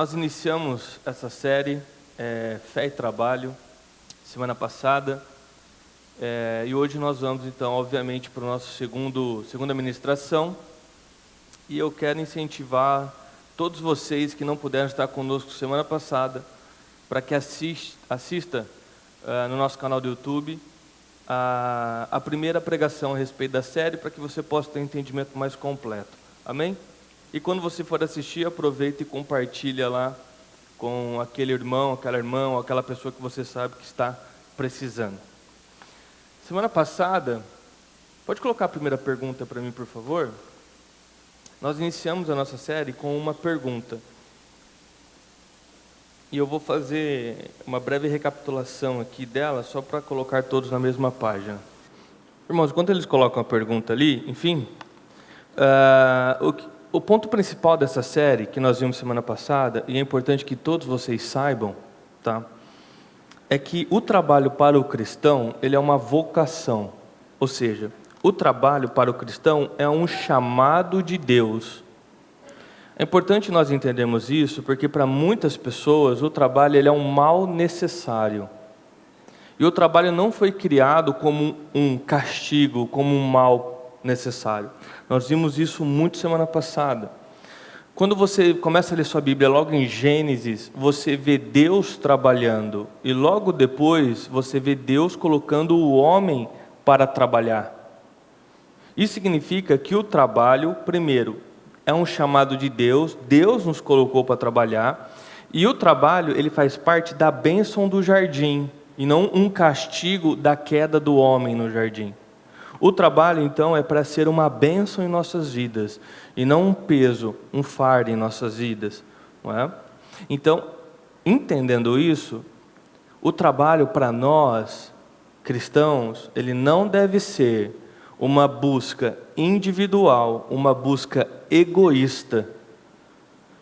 Nós iniciamos essa série Fé e Trabalho semana passada e hoje nós vamos então obviamente para o nosso segunda ministração, e eu quero incentivar todos vocês que não puderam estar conosco semana passada para que assista no nosso canal do YouTube a primeira pregação a respeito da série, para que você possa ter um entendimento mais completo. Amém? E quando você for assistir, aproveita e compartilha lá com aquele irmão, aquela irmã, ou aquela pessoa que você sabe que está precisando. Semana passada, pode colocar a primeira pergunta para mim, por favor? Nós iniciamos a nossa série com uma pergunta. E eu vou fazer uma breve recapitulação aqui dela, só para colocar todos na mesma página. Irmãos, enquanto eles colocam a pergunta ali, enfim, o ponto principal dessa série, que nós vimos semana passada, e é importante que todos vocês saibam, tá? É que o trabalho para o cristão, ele é uma vocação. Ou seja, o trabalho para o cristão é um chamado de Deus. É importante nós entendermos isso, porque para muitas pessoas o trabalho ele é um mal necessário. E o trabalho não foi criado como um castigo, como um mal necessário. Nós vimos isso muito semana passada. Quando você começa a ler sua Bíblia, logo em Gênesis, você vê Deus trabalhando, e logo depois você vê Deus colocando o homem para trabalhar. Isso significa que o trabalho, primeiro, é um chamado de Deus, Deus nos colocou para trabalhar, e o trabalho ele faz parte da bênção do jardim, e não um castigo da queda do homem no jardim. O trabalho, então, é para ser uma bênção em nossas vidas, e não um peso, um fardo em nossas vidas, não é? Então, entendendo isso, o trabalho para nós, cristãos, ele não deve ser uma busca individual, uma busca egoísta,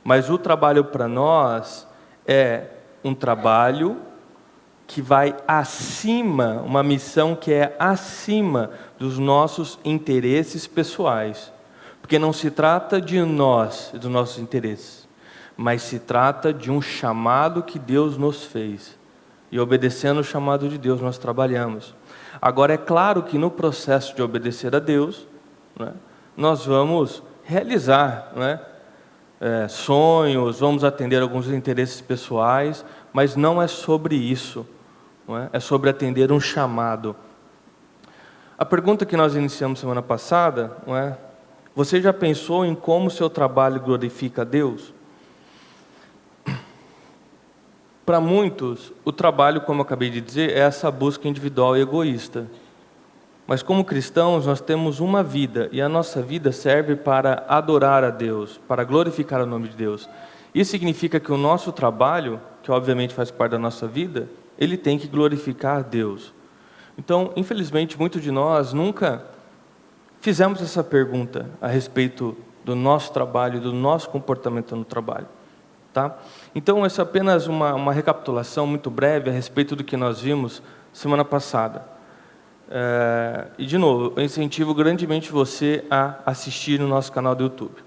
mas o trabalho para nós é um trabalho que vai acima, uma missão que é acima dos nossos interesses pessoais. Porque não se trata de nós, dos nossos interesses, mas se trata de um chamado que Deus nos fez. E obedecendo o chamado de Deus, nós trabalhamos. Agora, é claro que no processo de obedecer a Deus, né, nós vamos realizar, né, sonhos, vamos atender alguns interesses pessoais, mas não é sobre isso. É sobre atender um chamado. A pergunta que nós iniciamos semana passada, não é? Você já pensou em como o seu trabalho glorifica a Deus? Para muitos, o trabalho, como eu acabei de dizer, é essa busca individual e egoísta. Mas como cristãos, nós temos uma vida, e a nossa vida serve para adorar a Deus, para glorificar o nome de Deus. Isso significa que o nosso trabalho, que obviamente faz parte da nossa vida, ele tem que glorificar a Deus. Então, infelizmente, muitos de nós nunca fizemos essa pergunta a respeito do nosso trabalho, do nosso comportamento no trabalho. Tá? Então, essa é apenas uma recapitulação muito breve a respeito do que nós vimos semana passada. E, de novo, eu incentivo grandemente você a assistir no nosso canal do YouTube.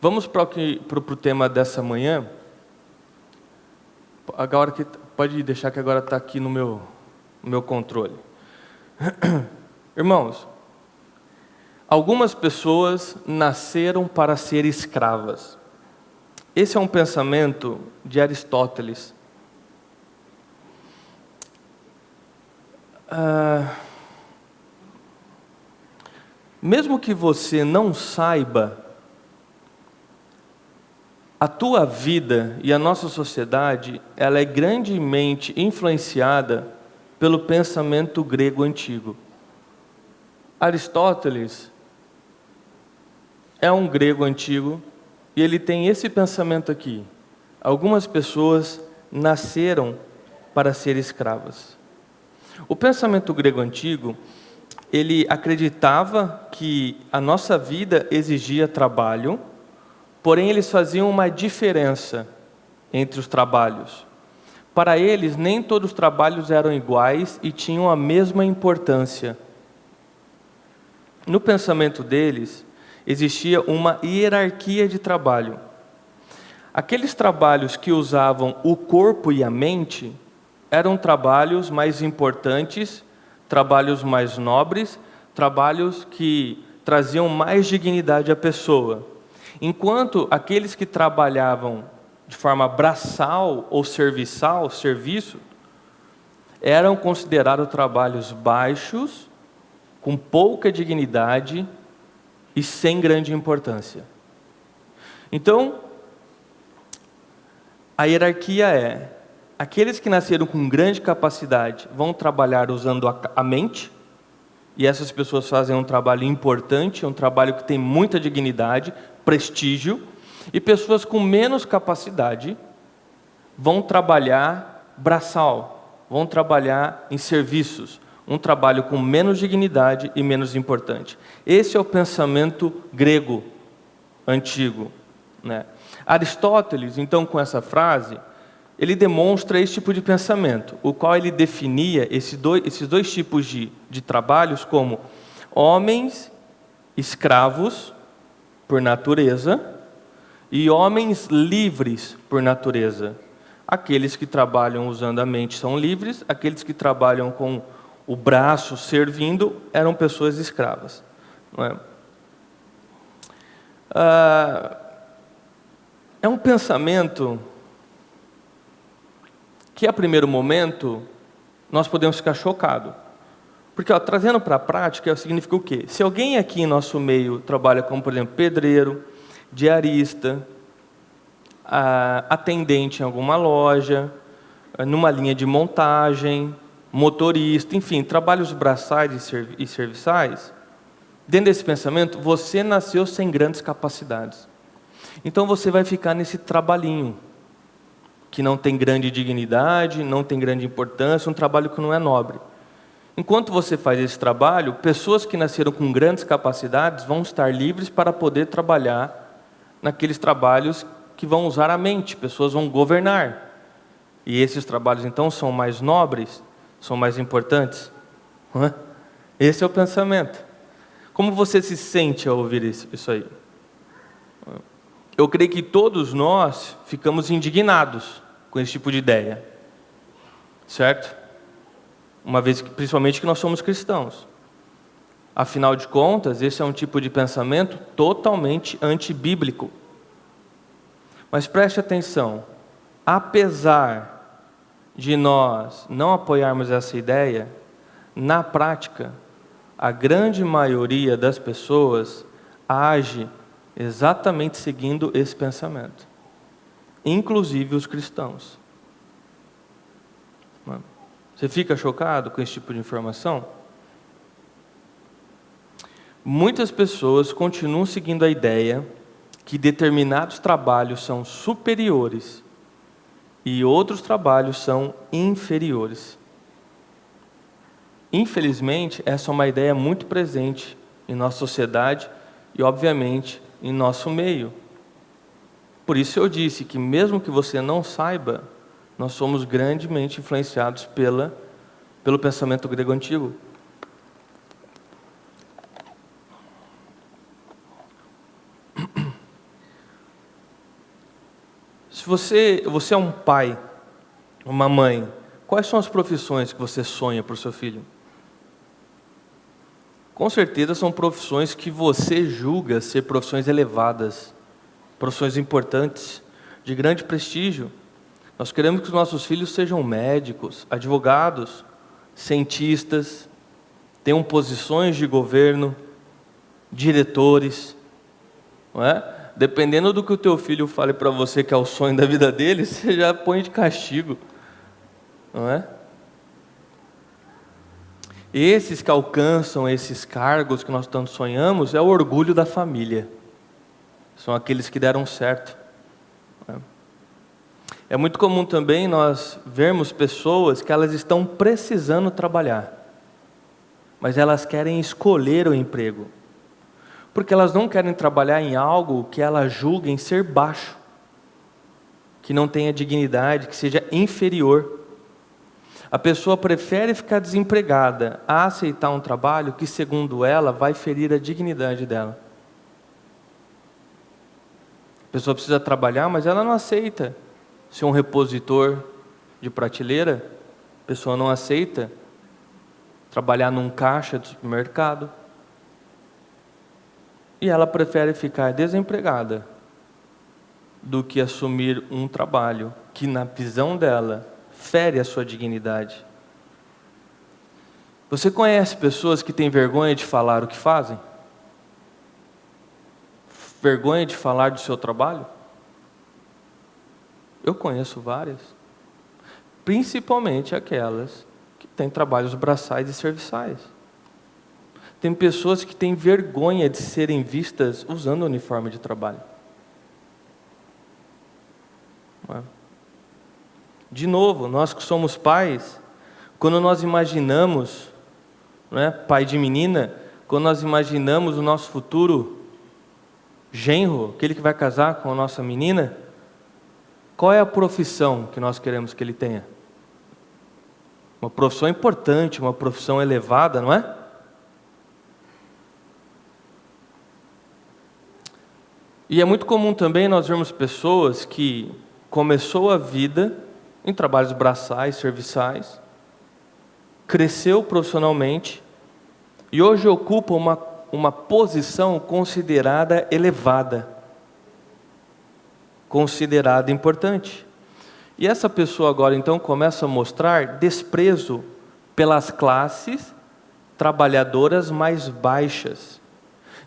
Vamos para o tema dessa manhã. Agora que pode deixar que agora está aqui no meu controle. Irmãos, algumas pessoas nasceram para ser escravas. Esse é um pensamento de Aristóteles. Mesmo que você não saiba, a tua vida e a nossa sociedade, ela é grandemente influenciada pelo pensamento grego antigo. Aristóteles é um grego antigo e ele tem esse pensamento aqui. Algumas pessoas nasceram para ser escravas. O pensamento grego antigo, ele acreditava que a nossa vida exigia trabalho, porém, eles faziam uma diferença entre os trabalhos. Para eles, nem todos os trabalhos eram iguais e tinham a mesma importância. No pensamento deles, existia uma hierarquia de trabalho. Aqueles trabalhos que usavam o corpo e a mente eram trabalhos mais importantes, trabalhos mais nobres, trabalhos que traziam mais dignidade à pessoa. Enquanto aqueles que trabalhavam de forma braçal ou serviçal, serviço, eram considerados trabalhos baixos, com pouca dignidade e sem grande importância. Então, a hierarquia é: aqueles que nasceram com grande capacidade vão trabalhar usando a mente, e essas pessoas fazem um trabalho importante, um trabalho que tem muita dignidade, prestígio, e pessoas com menos capacidade vão trabalhar braçal, vão trabalhar em serviços, um trabalho com menos dignidade e menos importante. Esse é o pensamento grego antigo, né? Aristóteles, então, com essa frase, ele demonstra esse tipo de pensamento, o qual ele definia esses dois tipos de trabalhos como homens escravos por natureza e homens livres por natureza. Aqueles que trabalham usando a mente são livres, aqueles que trabalham com o braço servindo eram pessoas escravas. Não é? É um pensamento que, a primeiro momento, nós podemos ficar chocados. Porque, trazendo para a prática, significa o quê? Se alguém aqui em nosso meio trabalha como, por exemplo, pedreiro, diarista, atendente em alguma loja, numa linha de montagem, motorista, enfim, trabalhos braçais e serviçais, dentro desse pensamento, você nasceu sem grandes capacidades. Então você vai ficar nesse trabalhinho, que não tem grande dignidade, não tem grande importância, um trabalho que não é nobre. Enquanto você faz esse trabalho, pessoas que nasceram com grandes capacidades vão estar livres para poder trabalhar naqueles trabalhos que vão usar a mente, pessoas vão governar. E esses trabalhos, então, são mais nobres, são mais importantes. Esse é o pensamento. Como você se sente ao ouvir isso aí? Eu creio que todos nós ficamos indignados com esse tipo de ideia, certo? Uma vez que, principalmente, que nós somos cristãos. Afinal de contas, esse é um tipo de pensamento totalmente antibíblico. Mas preste atenção, apesar de nós não apoiarmos essa ideia, na prática, a grande maioria das pessoas age exatamente seguindo esse pensamento, inclusive os cristãos. Você fica chocado com esse tipo de informação? Muitas pessoas continuam seguindo a ideia que determinados trabalhos são superiores e outros trabalhos são inferiores. Infelizmente, essa é uma ideia muito presente em nossa sociedade e, obviamente, em nosso meio. Por isso eu disse que, mesmo que você não saiba, nós somos grandemente influenciados pelo pensamento grego antigo. Se você é um pai, uma mãe, quais são as profissões que você sonha para o seu filho? Com certeza são profissões que você julga ser profissões elevadas, profissões importantes, de grande prestígio. Nós queremos que os nossos filhos sejam médicos, advogados, cientistas, tenham posições de governo, diretores, não é? Dependendo do que o teu filho fale para você que é o sonho da vida dele, você já põe de castigo, não é? Esses que alcançam esses cargos que nós tanto sonhamos é o orgulho da família. São aqueles que deram certo. É muito comum também nós vermos pessoas que elas estão precisando trabalhar, mas elas querem escolher o emprego, porque elas não querem trabalhar em algo que elas julguem ser baixo, que não tenha dignidade, que seja inferior. A pessoa prefere ficar desempregada a aceitar um trabalho que, segundo ela, vai ferir a dignidade dela. A pessoa precisa trabalhar, mas ela não aceita ser um repositor de prateleira. A pessoa não aceita trabalhar num caixa de supermercado. E ela prefere ficar desempregada do que assumir um trabalho que, na visão dela, fere a sua dignidade. Você conhece pessoas que têm vergonha de falar o que fazem? Vergonha de falar do seu trabalho? Eu conheço várias. Principalmente aquelas que têm trabalhos braçais e serviçais. Tem pessoas que têm vergonha de serem vistas usando o uniforme de trabalho. De novo, nós que somos pais, quando nós imaginamos, pai de menina, quando nós imaginamos o nosso futuro genro, aquele que vai casar com a nossa menina, qual é a profissão que nós queremos que ele tenha? Uma profissão importante, uma profissão elevada, não é? E é muito comum também nós vermos pessoas que começou a vida em trabalhos braçais, serviçais, cresceu profissionalmente e hoje ocupa uma posição considerada elevada, considerada importante. E essa pessoa agora então começa a mostrar desprezo pelas classes trabalhadoras mais baixas.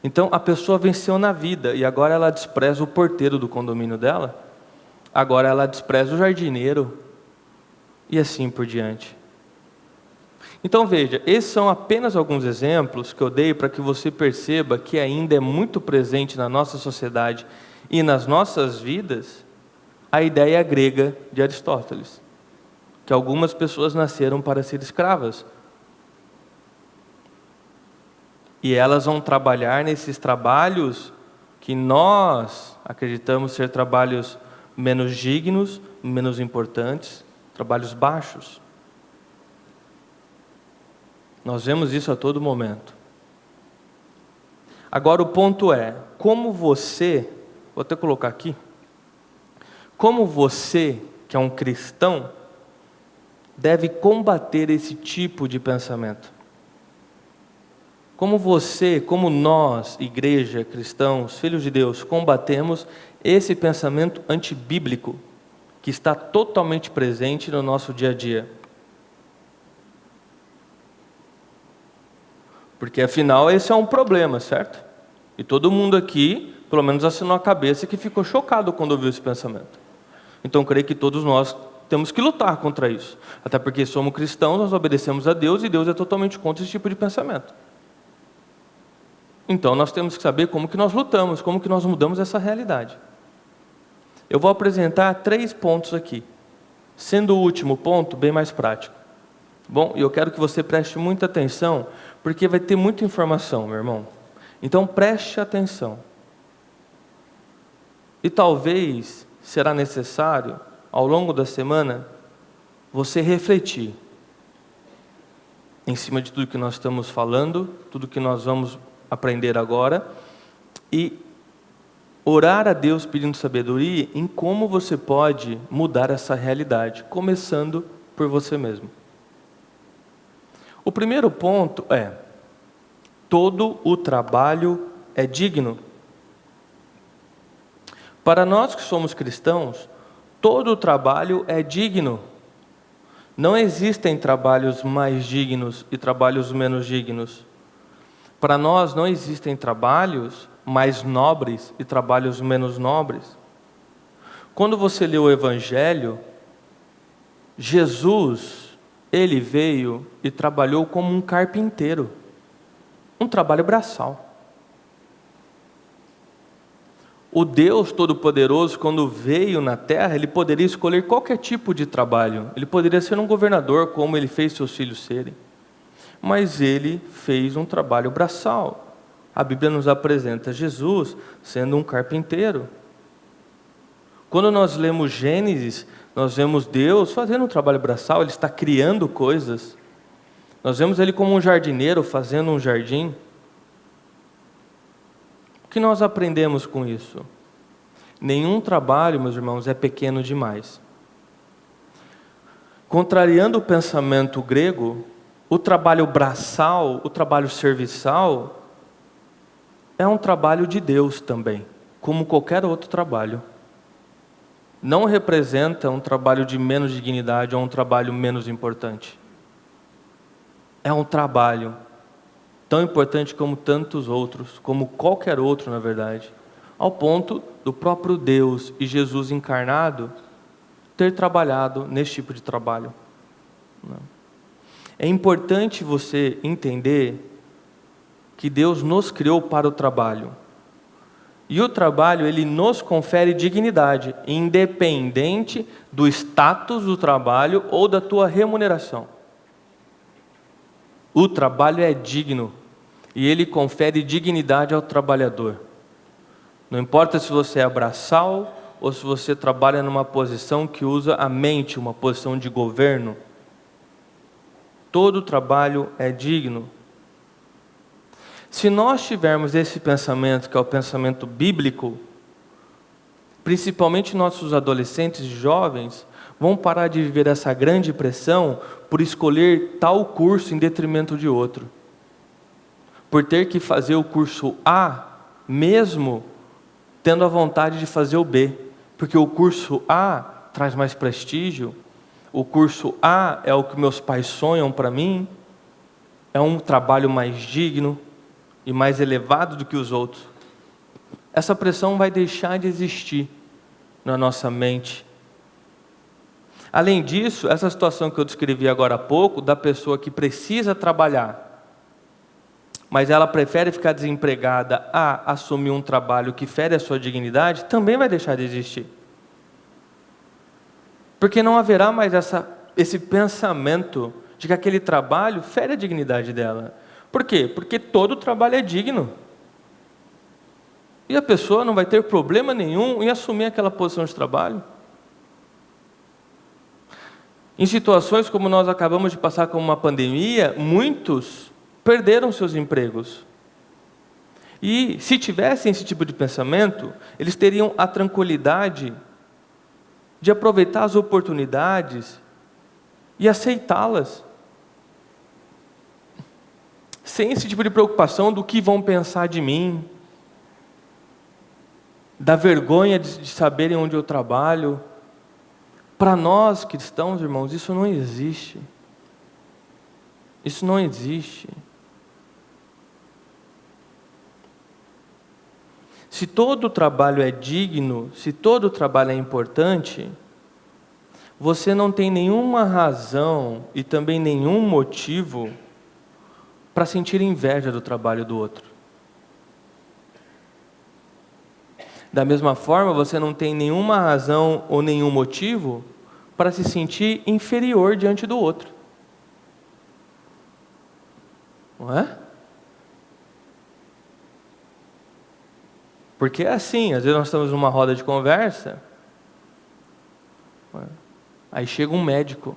Então a pessoa venceu na vida e agora ela despreza o porteiro do condomínio dela, agora ela despreza o jardineiro e assim por diante. Então veja, esses são apenas alguns exemplos que eu dei para que você perceba que ainda é muito presente na nossa sociedade e nas nossas vidas a ideia grega de Aristóteles, que algumas pessoas nasceram para ser escravas. E elas vão trabalhar nesses trabalhos que nós acreditamos ser trabalhos menos dignos, menos importantes, trabalhos baixos. Nós vemos isso a todo momento. Agora o ponto é, como você, vou até colocar aqui, como você, que é um cristão, deve combater esse tipo de pensamento. Como você, como nós, igreja, cristãos, filhos de Deus, combatemos esse pensamento antibíblico que está totalmente presente no nosso dia a dia. Porque afinal esse é um problema, certo? E todo mundo aqui, pelo menos assinou a cabeça que ficou chocado quando ouviu esse pensamento. Então creio que todos nós temos que lutar contra isso. Até porque somos cristãos, nós obedecemos a Deus e Deus é totalmente contra esse tipo de pensamento. Então nós temos que saber como que nós lutamos, como que nós mudamos essa realidade. Eu vou apresentar 3 pontos aqui, sendo o último ponto bem mais prático. Bom, e eu quero que você preste muita atenção, porque vai ter muita informação, meu irmão. Então preste atenção. E talvez será necessário, ao longo da semana, você refletir em cima de tudo que nós estamos falando, tudo que nós vamos aprender agora, e orar a Deus pedindo sabedoria em como você pode mudar essa realidade, começando por você mesmo. O primeiro ponto é: todo o trabalho é digno. Para nós que somos cristãos, todo o trabalho é digno. Não existem trabalhos mais dignos e trabalhos menos dignos. Para nós não existem trabalhos mais nobres e trabalhos menos nobres. Quando você lê o Evangelho, Jesus, ele veio e trabalhou como um carpinteiro, um trabalho braçal. O Deus Todo-Poderoso, quando veio na terra, ele poderia escolher qualquer tipo de trabalho. Ele poderia ser um governador, como ele fez seus filhos serem. Mas ele fez um trabalho braçal. A Bíblia nos apresenta Jesus sendo um carpinteiro. Quando nós lemos Gênesis, nós vemos Deus fazendo um trabalho braçal, ele está criando coisas. Nós vemos ele como um jardineiro fazendo um jardim. O que nós aprendemos com isso? Nenhum trabalho, meus irmãos, é pequeno demais. Contrariando o pensamento grego, o trabalho braçal, o trabalho serviçal, é um trabalho de Deus também, como qualquer outro trabalho. Não representa um trabalho de menos dignidade ou um trabalho menos importante. É um trabalho tão importante como tantos outros, como qualquer outro, na verdade, ao ponto do próprio Deus e Jesus encarnado ter trabalhado nesse tipo de trabalho. É importante você entender que Deus nos criou para o trabalho. E o trabalho, ele nos confere dignidade, independente do status do trabalho ou da tua remuneração. O trabalho é digno e ele confere dignidade ao trabalhador. Não importa se você é braçal ou se você trabalha numa posição que usa a mente, uma posição de governo. Todo trabalho é digno. Se nós tivermos esse pensamento, que é o pensamento bíblico, principalmente nossos adolescentes e jovens, vão parar de viver essa grande pressão por escolher tal curso em detrimento de outro. Por ter que fazer o curso A, mesmo tendo a vontade de fazer o B. Porque o curso A traz mais prestígio, o curso A é o que meus pais sonham para mim, é um trabalho mais digno e mais elevado do que os outros. Essa pressão vai deixar de existir na nossa mente. Além disso, essa situação que eu descrevi agora há pouco, da pessoa que precisa trabalhar, mas ela prefere ficar desempregada a assumir um trabalho que fere a sua dignidade, também vai deixar de existir. Porque não haverá mais esse pensamento de que aquele trabalho fere a dignidade dela. Por quê? Porque todo trabalho é digno. E a pessoa não vai ter problema nenhum em assumir aquela posição de trabalho. Em situações como nós acabamos de passar com uma pandemia, muitos perderam seus empregos. E se tivessem esse tipo de pensamento, eles teriam a tranquilidade de aproveitar as oportunidades e aceitá-las. Sem esse tipo de preocupação do que vão pensar de mim, da vergonha de saberem onde eu trabalho. Para nós cristãos, irmãos, isso não existe. Isso não existe. Se todo trabalho é digno, se todo trabalho é importante, você não tem nenhuma razão e também nenhum motivo para sentir inveja do trabalho do outro. Da mesma forma, você não tem nenhuma razão ou nenhum motivo para se sentir inferior diante do outro. Não é? Porque é assim, às vezes nós estamos numa roda de conversa, aí chega um médico.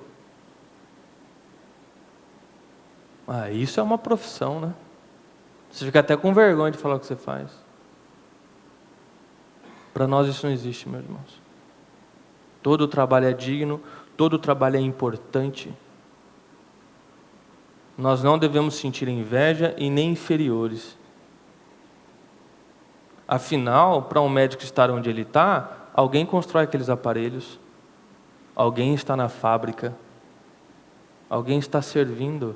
Isso é uma profissão, né? Você fica até com vergonha de falar o que você faz. Para nós isso não existe, meus irmãos. Todo trabalho é digno, todo trabalho é importante. Nós não devemos sentir inveja e nem inferiores. Afinal, para um médico estar onde ele está, alguém constrói aqueles aparelhos, alguém está na fábrica, alguém está servindo.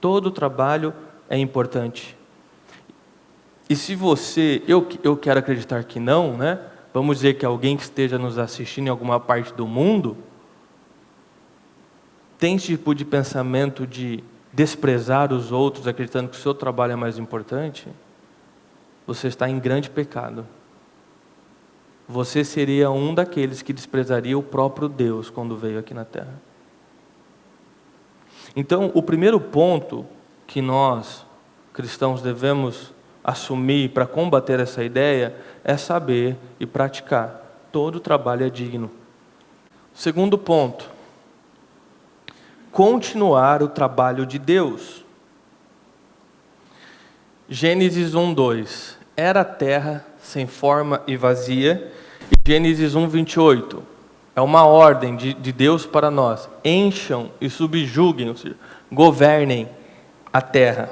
Todo trabalho é importante. E se você, eu quero acreditar que não, né? Vamos dizer que alguém que esteja nos assistindo em alguma parte do mundo tem esse tipo de pensamento de desprezar os outros, acreditando que o seu trabalho é mais importante, você está em grande pecado. Você seria um daqueles que desprezaria o próprio Deus quando veio aqui na terra. Então, o primeiro ponto que nós, cristãos, devemos assumir para combater essa ideia é saber e praticar. Todo trabalho é digno. Segundo ponto, continuar o trabalho de Deus. Gênesis 1:2. Era a terra sem forma e vazia. E Gênesis 1, 28. É uma ordem de Deus para nós. Encham e subjuguem, ou seja, governem a terra.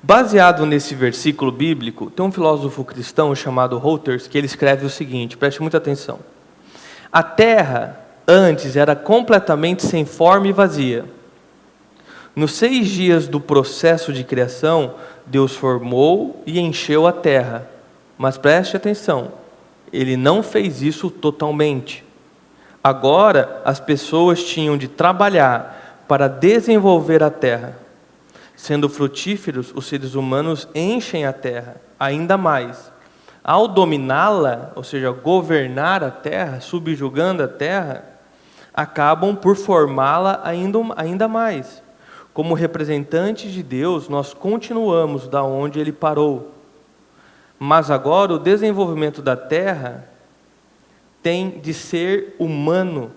Baseado nesse versículo bíblico, tem um filósofo cristão chamado Reuters que ele escreve o seguinte, preste muita atenção. A terra antes era completamente sem forma e vazia. Nos 6 dias do processo de criação, Deus formou e encheu a terra. Mas preste atenção, Ele não fez isso totalmente. Agora, as pessoas tinham de trabalhar para desenvolver a terra. Sendo frutíferos, os seres humanos enchem a terra ainda mais. Ao dominá-la, ou seja, governar a terra, subjugando a terra, acabam por formá-la ainda mais. Como representantes de Deus, nós continuamos da onde Ele parou. Mas agora o desenvolvimento da terra tem de ser humano.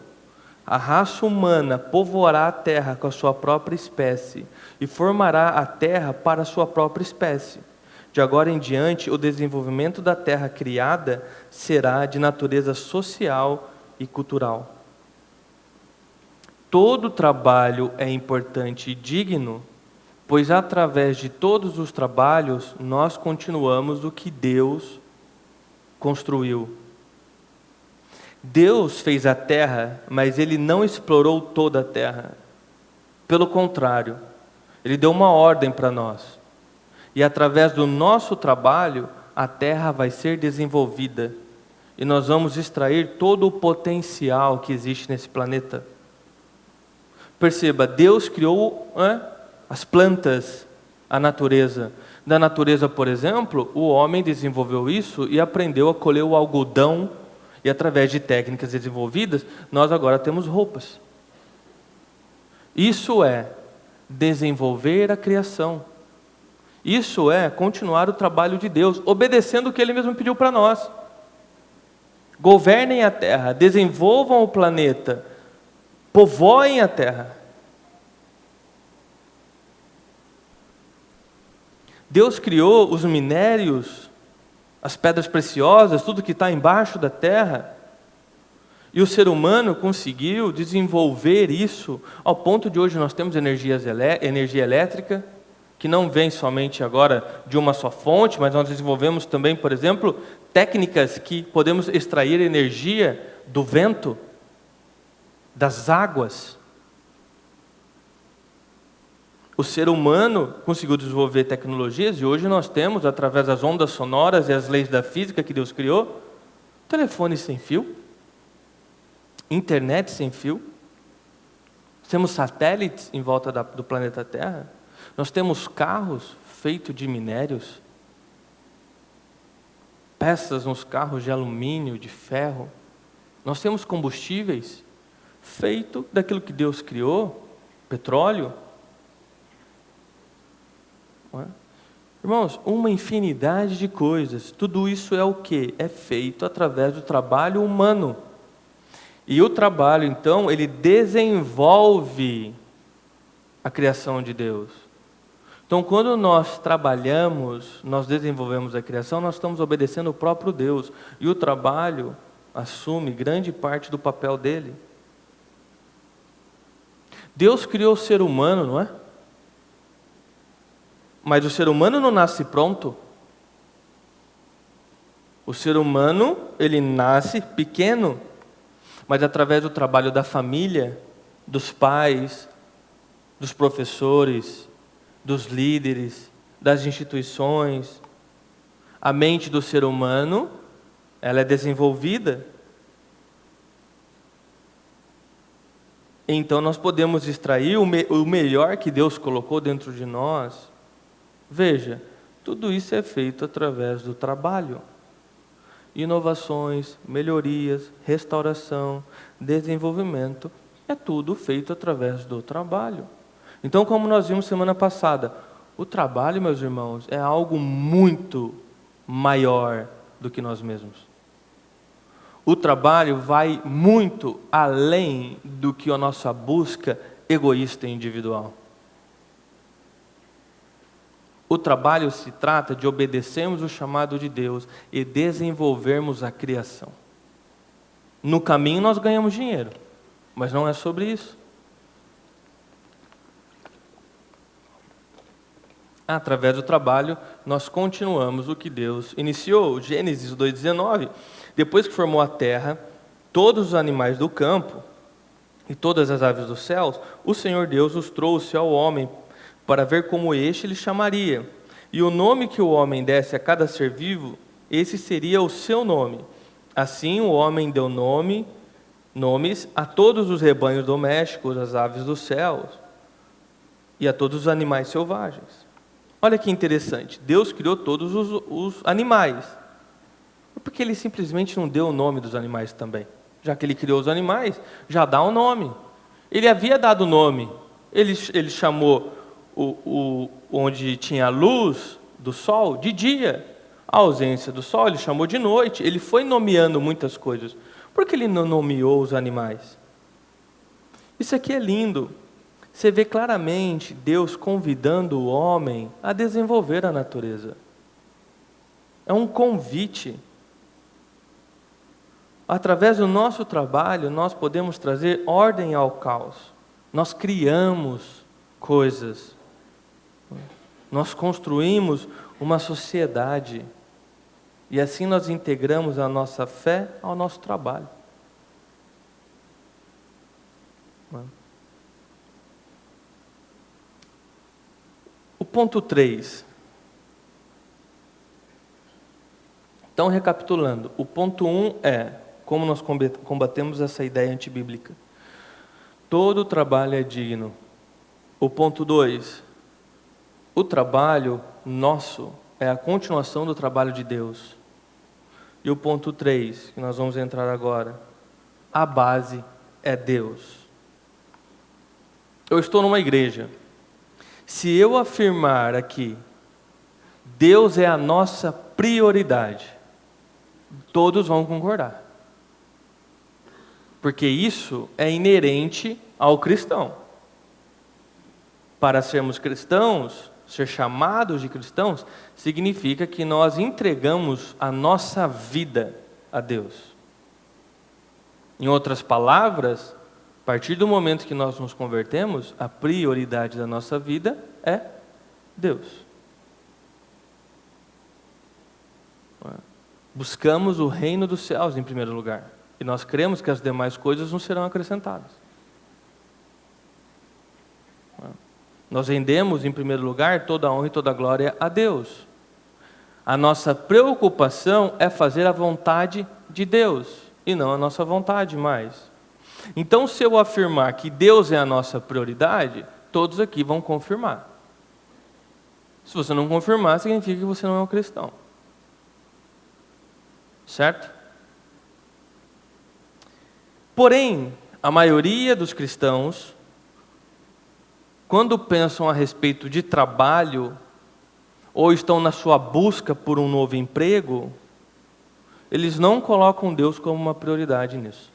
A raça humana povoará a terra com a sua própria espécie e formará a terra para a sua própria espécie. De agora em diante, o desenvolvimento da terra criada será de natureza social e cultural. Todo trabalho é importante e digno, pois através de todos os trabalhos nós continuamos o que Deus construiu. Deus fez a terra, mas Ele não explorou toda a terra. Pelo contrário, Ele deu uma ordem para nós. E através do nosso trabalho, a terra vai ser desenvolvida. E nós vamos extrair todo o potencial que existe nesse planeta. Perceba, Deus criou as plantas, a natureza. Da natureza, por exemplo, o homem desenvolveu isso e aprendeu a colher o algodão. E através de técnicas desenvolvidas, nós agora temos roupas. Isso é desenvolver a criação. Isso é continuar o trabalho de Deus, obedecendo o que Ele mesmo pediu para nós. Governem a terra, desenvolvam o planeta, povoem a terra. Deus criou os minérios, as pedras preciosas, tudo que está embaixo da terra, e o ser humano conseguiu desenvolver isso ao ponto de hoje nós temos energia elétrica, que não vem somente agora de uma só fonte, mas nós desenvolvemos também, por exemplo, técnicas que podemos extrair energia do vento, das águas. O ser humano conseguiu desenvolver tecnologias e hoje nós temos, através das ondas sonoras e as leis da física que Deus criou, telefone sem fio, internet sem fio, temos satélites em volta do planeta Terra, nós temos carros feitos de minérios, peças nos carros de alumínio, de ferro, nós temos combustíveis feitos daquilo que Deus criou, petróleo. Irmãos, uma infinidade de coisas. Tudo isso é o quê? É feito através do trabalho humano. E o trabalho, então, ele desenvolve a criação de Deus. Então, quando nós trabalhamos, nós desenvolvemos a criação, nós estamos obedecendo o próprio Deus. E o trabalho assume grande parte do papel dele. Deus criou o ser humano, não é? Mas o ser humano não nasce pronto. O ser humano, ele nasce pequeno, mas através do trabalho da família, dos pais, dos professores, dos líderes, das instituições, a mente do ser humano, ela é desenvolvida. Então nós podemos extrair o melhor que Deus colocou dentro de nós. Veja, tudo isso é feito através do trabalho. Inovações, melhorias, restauração, desenvolvimento, é tudo feito através do trabalho. Então, como nós vimos semana passada, o trabalho, meus irmãos, é algo muito maior do que nós mesmos. O trabalho vai muito além do que a nossa busca egoísta e individual. O trabalho se trata de obedecermos o chamado de Deus e desenvolvermos a criação. No caminho nós ganhamos dinheiro, mas não é sobre isso. Através do trabalho, nós continuamos o que Deus iniciou. Gênesis 2,19. Depois que formou a terra, todos os animais do campo e todas as aves dos céus, o Senhor Deus os trouxe ao homem para ver como este lhe chamaria. E o nome que o homem desse a cada ser vivo, esse seria o seu nome. Assim o homem deu nomes a todos os rebanhos domésticos, às aves dos céus e a todos os animais selvagens. Olha que interessante, Deus criou todos os animais. Por que Ele simplesmente não deu o nome dos animais também? Já que Ele criou os animais, já dá o nome. Ele havia dado o nome. Ele chamou onde tinha a luz do sol de dia. A ausência do sol Ele chamou de noite. Ele foi nomeando muitas coisas. Por que Ele não nomeou os animais? Isso aqui é lindo. Você vê claramente Deus convidando o homem a desenvolver a natureza. É um convite. Através do nosso trabalho, nós podemos trazer ordem ao caos. Nós criamos coisas. Nós construímos uma sociedade. E assim nós integramos a nossa fé ao nosso trabalho. O ponto 3. Então, recapitulando, o ponto 1 é como nós combatemos essa ideia antibíblica. Todo trabalho é digno. O ponto 2, o trabalho nosso é a continuação do trabalho de Deus. E o ponto 3, que nós vamos entrar agora, a base é Deus. Eu estou numa igreja. Se eu afirmar aqui, Deus é a nossa prioridade, todos vão concordar. Porque isso é inerente ao cristão. Para sermos cristãos, ser chamados de cristãos, significa que nós entregamos a nossa vida a Deus. Em outras palavras, a partir do momento que nós nos convertemos, a prioridade da nossa vida é Deus. Buscamos o reino dos céus em primeiro lugar. E nós cremos que as demais coisas não serão acrescentadas. Nós rendemos em primeiro lugar toda a honra e toda a glória a Deus. A nossa preocupação é fazer a vontade de Deus e não a nossa vontade mais. Então, se eu afirmar que Deus é a nossa prioridade, todos aqui vão confirmar. Se você não confirmar, significa que você não é um cristão. Certo? Porém, a maioria dos cristãos, quando pensam a respeito de trabalho, ou estão na sua busca por um novo emprego, eles não colocam Deus como uma prioridade nisso.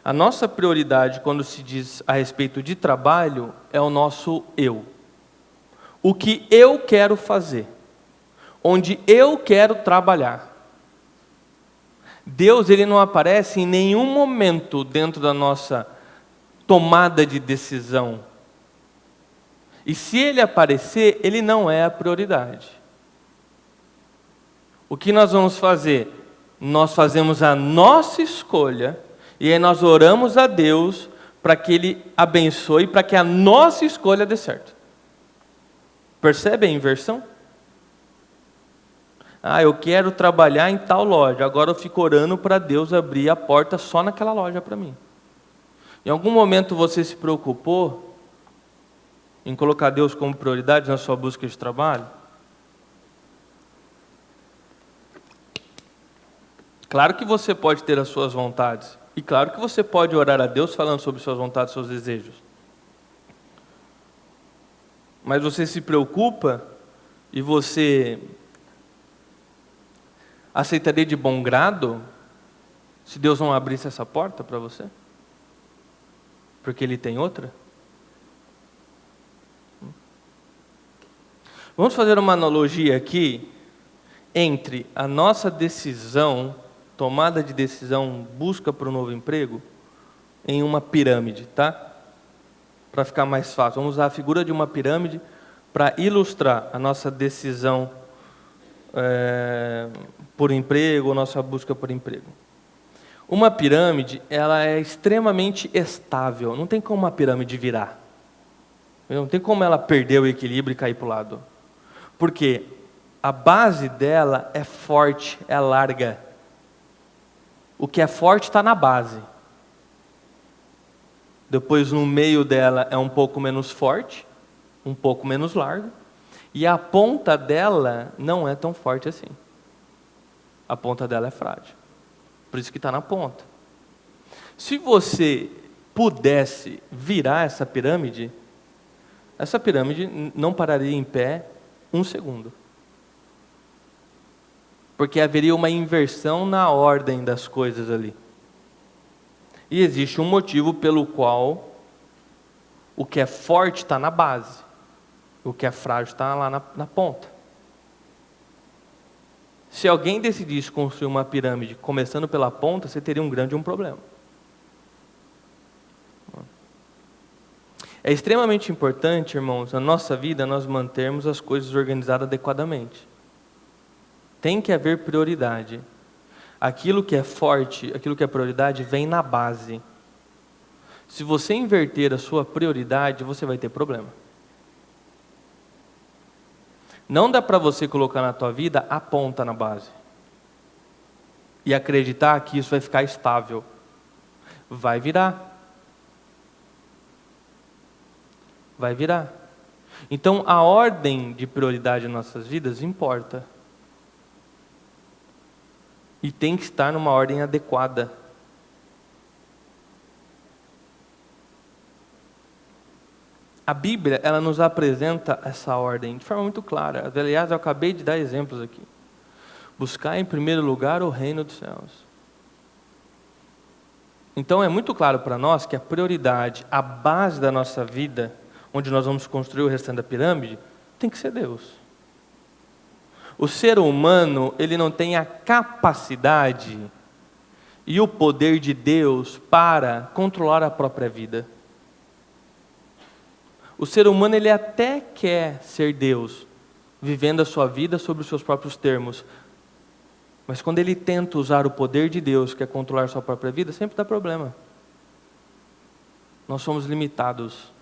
A nossa prioridade, quando se diz a respeito de trabalho, é o nosso eu. O que eu quero fazer. Onde eu quero trabalhar. Deus, Ele não aparece em nenhum momento dentro da nossa tomada de decisão. E se Ele aparecer, Ele não é a prioridade. O que nós vamos fazer? Nós fazemos a nossa escolha e aí nós oramos a Deus para que Ele abençoe, para que a nossa escolha dê certo. Percebe a inversão? Eu quero trabalhar em tal loja, agora eu fico orando para Deus abrir a porta só naquela loja para mim. Em algum momento você se preocupou em colocar Deus como prioridade na sua busca de trabalho? Claro que você pode ter as suas vontades. E claro que você pode orar a Deus falando sobre suas vontades, seus desejos. Mas você se preocupa e você aceitaria de bom grado se Deus não abrisse essa porta para você? Porque Ele tem outra? Vamos fazer uma analogia aqui entre a nossa decisão, tomada de decisão, busca por um novo emprego, em uma pirâmide, tá? Para ficar mais fácil. Vamos usar a figura de uma pirâmide para ilustrar a nossa decisão por emprego, ou nossa busca por emprego. Uma pirâmide, ela é extremamente estável. Não tem como uma pirâmide virar. Não tem como ela perder o equilíbrio e cair para o lado. Porque a base dela é forte, é larga. O que é forte está na base. Depois, no meio dela é um pouco menos forte, um pouco menos largo. E a ponta dela não é tão forte assim. A ponta dela é frágil. Por isso que está na ponta. Se você pudesse virar essa pirâmide não pararia em pé um segundo. Porque haveria uma inversão na ordem das coisas ali. E existe um motivo pelo qual o que é forte está na base. O que é frágil está lá na ponta. Se alguém decidisse construir uma pirâmide começando pela ponta, você teria um grande problema. É extremamente importante, irmãos, na nossa vida, nós mantermos as coisas organizadas adequadamente. Tem que haver prioridade. Aquilo que é forte, aquilo que é prioridade, vem na base. Se você inverter a sua prioridade, você vai ter problema. Não dá para você colocar na tua vida a ponta na base e acreditar que isso vai ficar estável. Vai virar. Vai virar. Então, a ordem de prioridade em nossas vidas importa. E tem que estar numa ordem adequada. A Bíblia, ela nos apresenta essa ordem de forma muito clara. Aliás, eu acabei de dar exemplos aqui. Buscar em primeiro lugar o reino dos céus. Então é muito claro para nós que a prioridade, a base da nossa vida, onde nós vamos construir o restante da pirâmide, tem que ser Deus. O ser humano, ele não tem a capacidade e o poder de Deus para controlar a própria vida. O ser humano, ele até quer ser Deus, vivendo a sua vida sobre os seus próprios termos. Mas quando ele tenta usar o poder de Deus, que é controlar a sua própria vida, sempre dá problema. Nós somos limitados.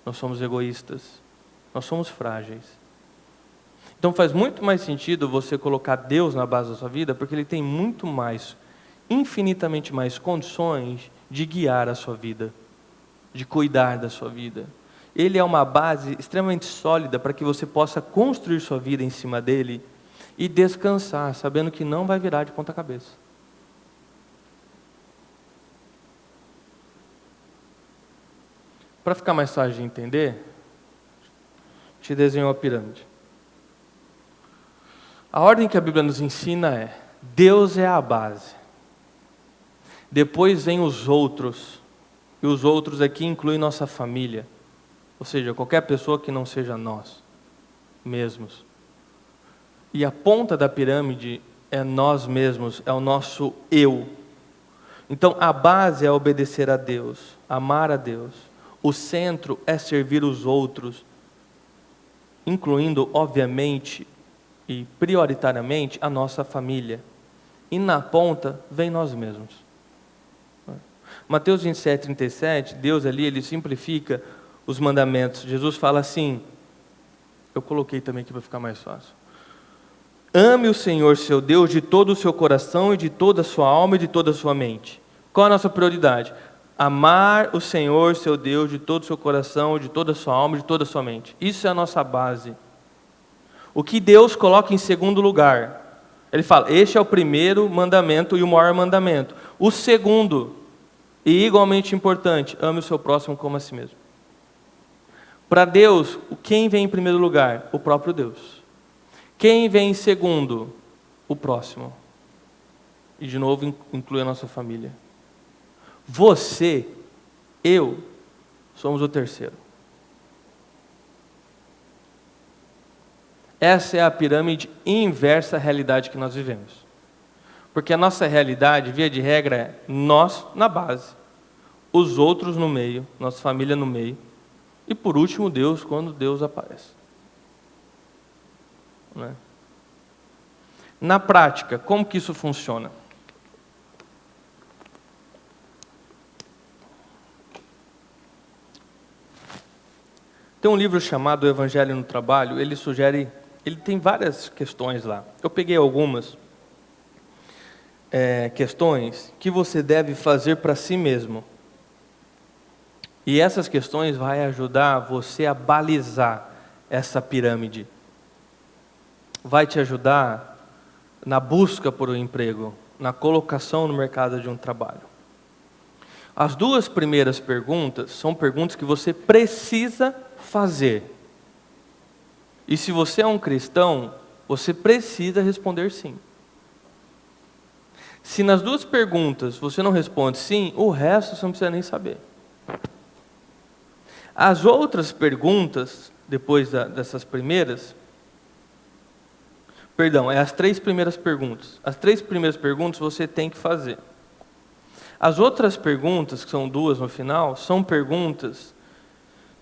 Nós somos egoístas. Nós somos frágeis. Então faz muito mais sentido você colocar Deus na base da sua vida, porque Ele tem muito mais, infinitamente mais condições de guiar a sua vida, de cuidar da sua vida. Ele é uma base extremamente sólida para que você possa construir sua vida em cima dele e descansar, sabendo que não vai virar de ponta cabeça. Para ficar mais fácil de entender, te desenhou a pirâmide. A ordem que a Bíblia nos ensina é: Deus é a base. Depois vem os outros. E os outros aqui incluem nossa família. Ou seja, qualquer pessoa que não seja nós mesmos. E a ponta da pirâmide é nós mesmos, é o nosso eu. Então a base é obedecer a Deus, amar a Deus. O centro é servir os outros, incluindo, obviamente, e prioritariamente, a nossa família. E na ponta, vem nós mesmos. Mateus 27:37, Deus ali, Ele simplifica os mandamentos. Jesus fala assim, eu coloquei também aqui para ficar mais fácil. Ame o Senhor seu Deus de todo o seu coração e de toda a sua alma e de toda a sua mente. Qual a nossa prioridade? Amar o Senhor seu Deus de todo o seu coração, de toda a sua alma e de toda a sua mente. Isso é a nossa base. O que Deus coloca em segundo lugar? Ele fala, este é o primeiro mandamento e o maior mandamento. O segundo, e igualmente importante, ame o seu próximo como a si mesmo. Para Deus, quem vem em primeiro lugar? O próprio Deus. Quem vem em segundo? O próximo. E de novo inclui a nossa família. Você, eu, somos o terceiro. Essa é a pirâmide inversa à realidade que nós vivemos. Porque a nossa realidade, via de regra, é nós na base, os outros no meio, nossa família no meio, e por último Deus, quando Deus aparece. Não é? Na prática, como que isso funciona? Tem um livro chamado O Evangelho no Trabalho, ele tem várias questões lá. Eu peguei algumas questões que você deve fazer para si mesmo. E essas questões vão ajudar você a balizar essa pirâmide. Vai te ajudar na busca por um emprego, na colocação no mercado de um trabalho. As duas primeiras perguntas são perguntas que você precisa fazer. E se você é um cristão, você precisa responder sim. Se nas duas perguntas você não responde sim, o resto você não precisa nem saber. As outras perguntas, depois dessas primeiras, as 3 primeiras perguntas. As 3 primeiras perguntas você tem que fazer. As outras perguntas, que são 2 no final, são perguntas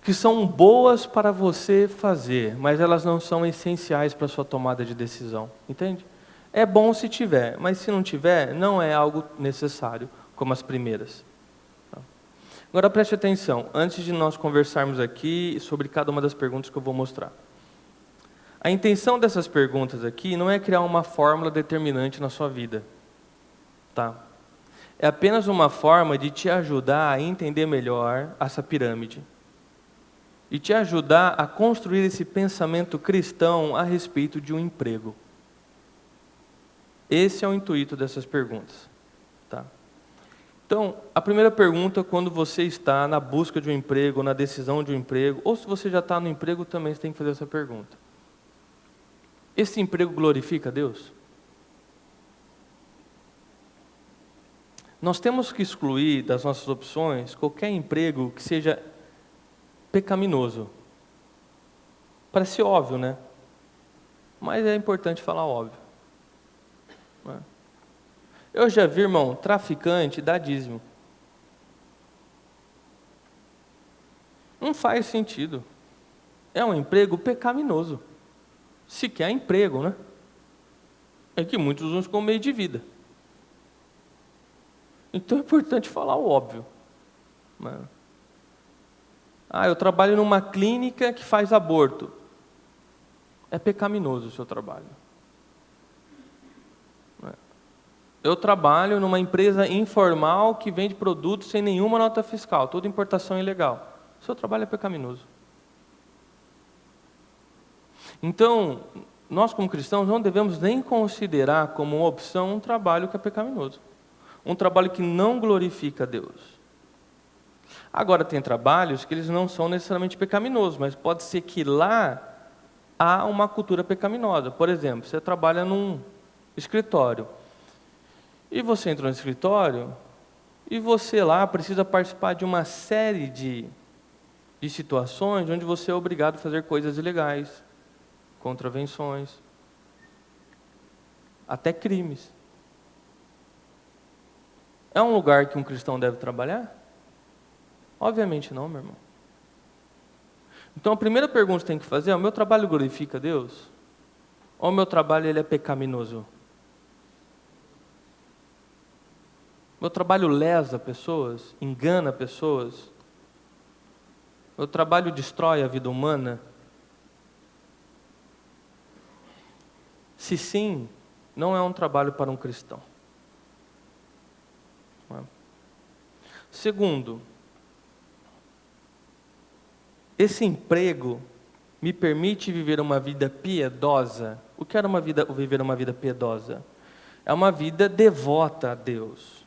que são boas para você fazer, mas elas não são essenciais para a sua tomada de decisão. Entende? É bom se tiver, mas se não tiver, não é algo necessário, como as primeiras. Agora preste atenção, antes de nós conversarmos aqui sobre cada uma das perguntas que eu vou mostrar. A intenção dessas perguntas aqui não é criar uma fórmula determinante na sua vida. Tá? É apenas uma forma de te ajudar a entender melhor essa pirâmide. E te ajudar a construir esse pensamento cristão a respeito de um emprego. Esse é o intuito dessas perguntas. Tá? Então, a primeira pergunta, quando você está na busca de um emprego, na decisão de um emprego, ou se você já está no emprego, também você tem que fazer essa pergunta. Esse emprego glorifica a Deus? Nós temos que excluir das nossas opções qualquer emprego que seja pecaminoso. Parece óbvio, né? Mas é importante falar óbvio. Eu já vi, irmão, traficante dar dízimo. Não faz sentido. É um emprego pecaminoso. Se quer emprego, né? É que muitos usam como meio de vida. Então é importante falar o óbvio. Eu trabalho numa clínica que faz aborto. É pecaminoso o seu trabalho. Eu trabalho numa empresa informal que vende produtos sem nenhuma nota fiscal, toda importação ilegal. O seu trabalho é pecaminoso. Então, nós como cristãos não devemos nem considerar como uma opção um trabalho que é pecaminoso. Um trabalho que não glorifica a Deus. Agora, tem trabalhos que eles não são necessariamente pecaminosos, mas pode ser que lá há uma cultura pecaminosa. Por exemplo, você trabalha num escritório. E você entrou no escritório e você lá precisa participar de uma série de situações onde você é obrigado a fazer coisas ilegais, contravenções, até crimes. É um lugar que um cristão deve trabalhar? Obviamente não, meu irmão. Então a primeira pergunta que você tem que fazer é: o meu trabalho glorifica a Deus? Ou o meu trabalho ele é pecaminoso? Meu trabalho lesa pessoas? Engana pessoas? Meu trabalho destrói a vida humana? Se sim, não é um trabalho para um cristão. Segundo, esse emprego me permite viver uma vida piedosa. O que era viver uma vida piedosa? É uma vida devota a Deus.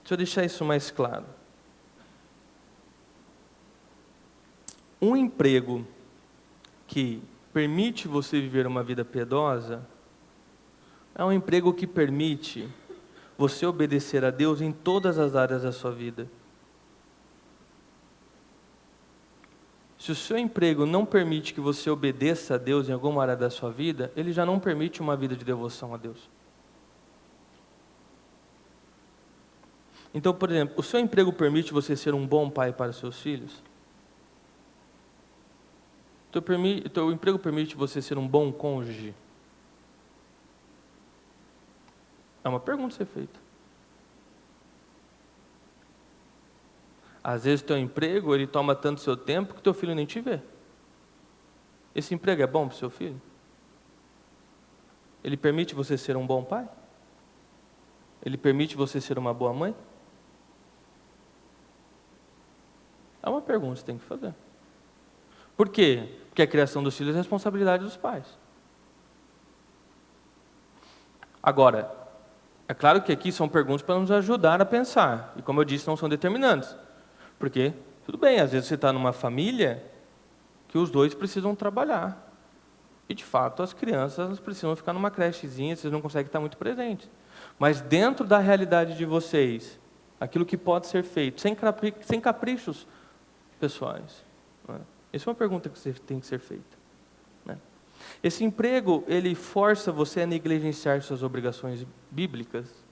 Deixa eu deixar isso mais claro. Um emprego que permite você viver uma vida piedosa é um emprego que permite você obedecer a Deus em todas as áreas da sua vida. Se o seu emprego não permite que você obedeça a Deus em alguma área da sua vida, ele já não permite uma vida de devoção a Deus. Então, por exemplo, o seu emprego permite você ser um bom pai para os seus filhos? O teu emprego permite você ser um bom cônjuge? É uma pergunta a ser feita. Às vezes o teu emprego, ele toma tanto seu tempo que teu filho nem te vê. Esse emprego é bom para o seu filho? Ele permite você ser um bom pai? Ele permite você ser uma boa mãe? É uma pergunta que você tem que fazer. Por quê? Porque a criação dos filhos é responsabilidade dos pais. Agora, é claro que aqui são perguntas para nos ajudar a pensar. E como eu disse, não são determinantes. Porque, tudo bem, às vezes você está numa família que os dois precisam trabalhar. E, de fato, as crianças precisam ficar numa crechezinha, vocês não conseguem estar muito presentes. Mas dentro da realidade de vocês, aquilo que pode ser feito, sem caprichos pessoais. Né? Essa é uma pergunta que tem que ser feita. Né? Esse emprego, ele força você a negligenciar suas obrigações bíblicas?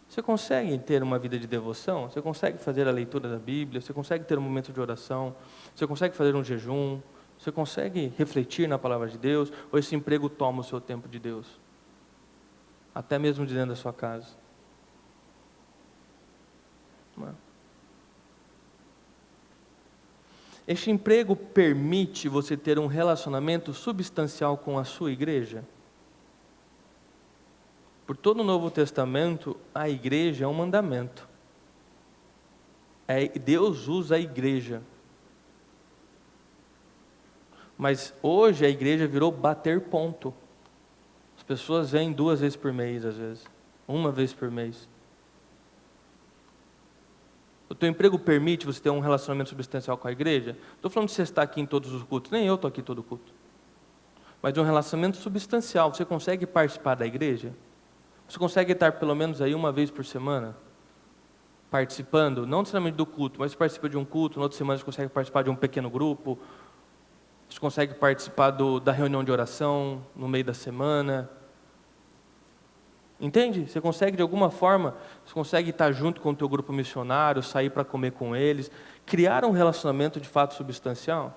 Você consegue ter uma vida de devoção? Você consegue fazer a leitura da Bíblia? Você consegue ter um momento de oração? Você consegue fazer um jejum? Você consegue refletir na palavra de Deus? Ou esse emprego toma o seu tempo de Deus? Até mesmo de dentro da sua casa. Não é? Este emprego permite você ter um relacionamento substancial com a sua igreja? Por todo o Novo Testamento, a igreja é um mandamento. Deus usa a igreja. Mas hoje a igreja virou bater ponto. As pessoas vêm 2 vezes por mês, às vezes. 1 vez por mês. O teu emprego permite você ter um relacionamento substancial com a igreja? Estou falando de você estar aqui em todos os cultos. Nem eu estou aqui todo culto. Mas de um relacionamento substancial. Você consegue participar da igreja? Você consegue estar pelo menos aí 1 vez por semana? Participando, não necessariamente do culto, mas você participa de um culto, na outra semana você consegue participar de um pequeno grupo, você consegue participar da reunião de oração no meio da semana. Entende? Você consegue de alguma forma, você consegue estar junto com o teu grupo missionário, sair para comer com eles, criar um relacionamento de fato substancial?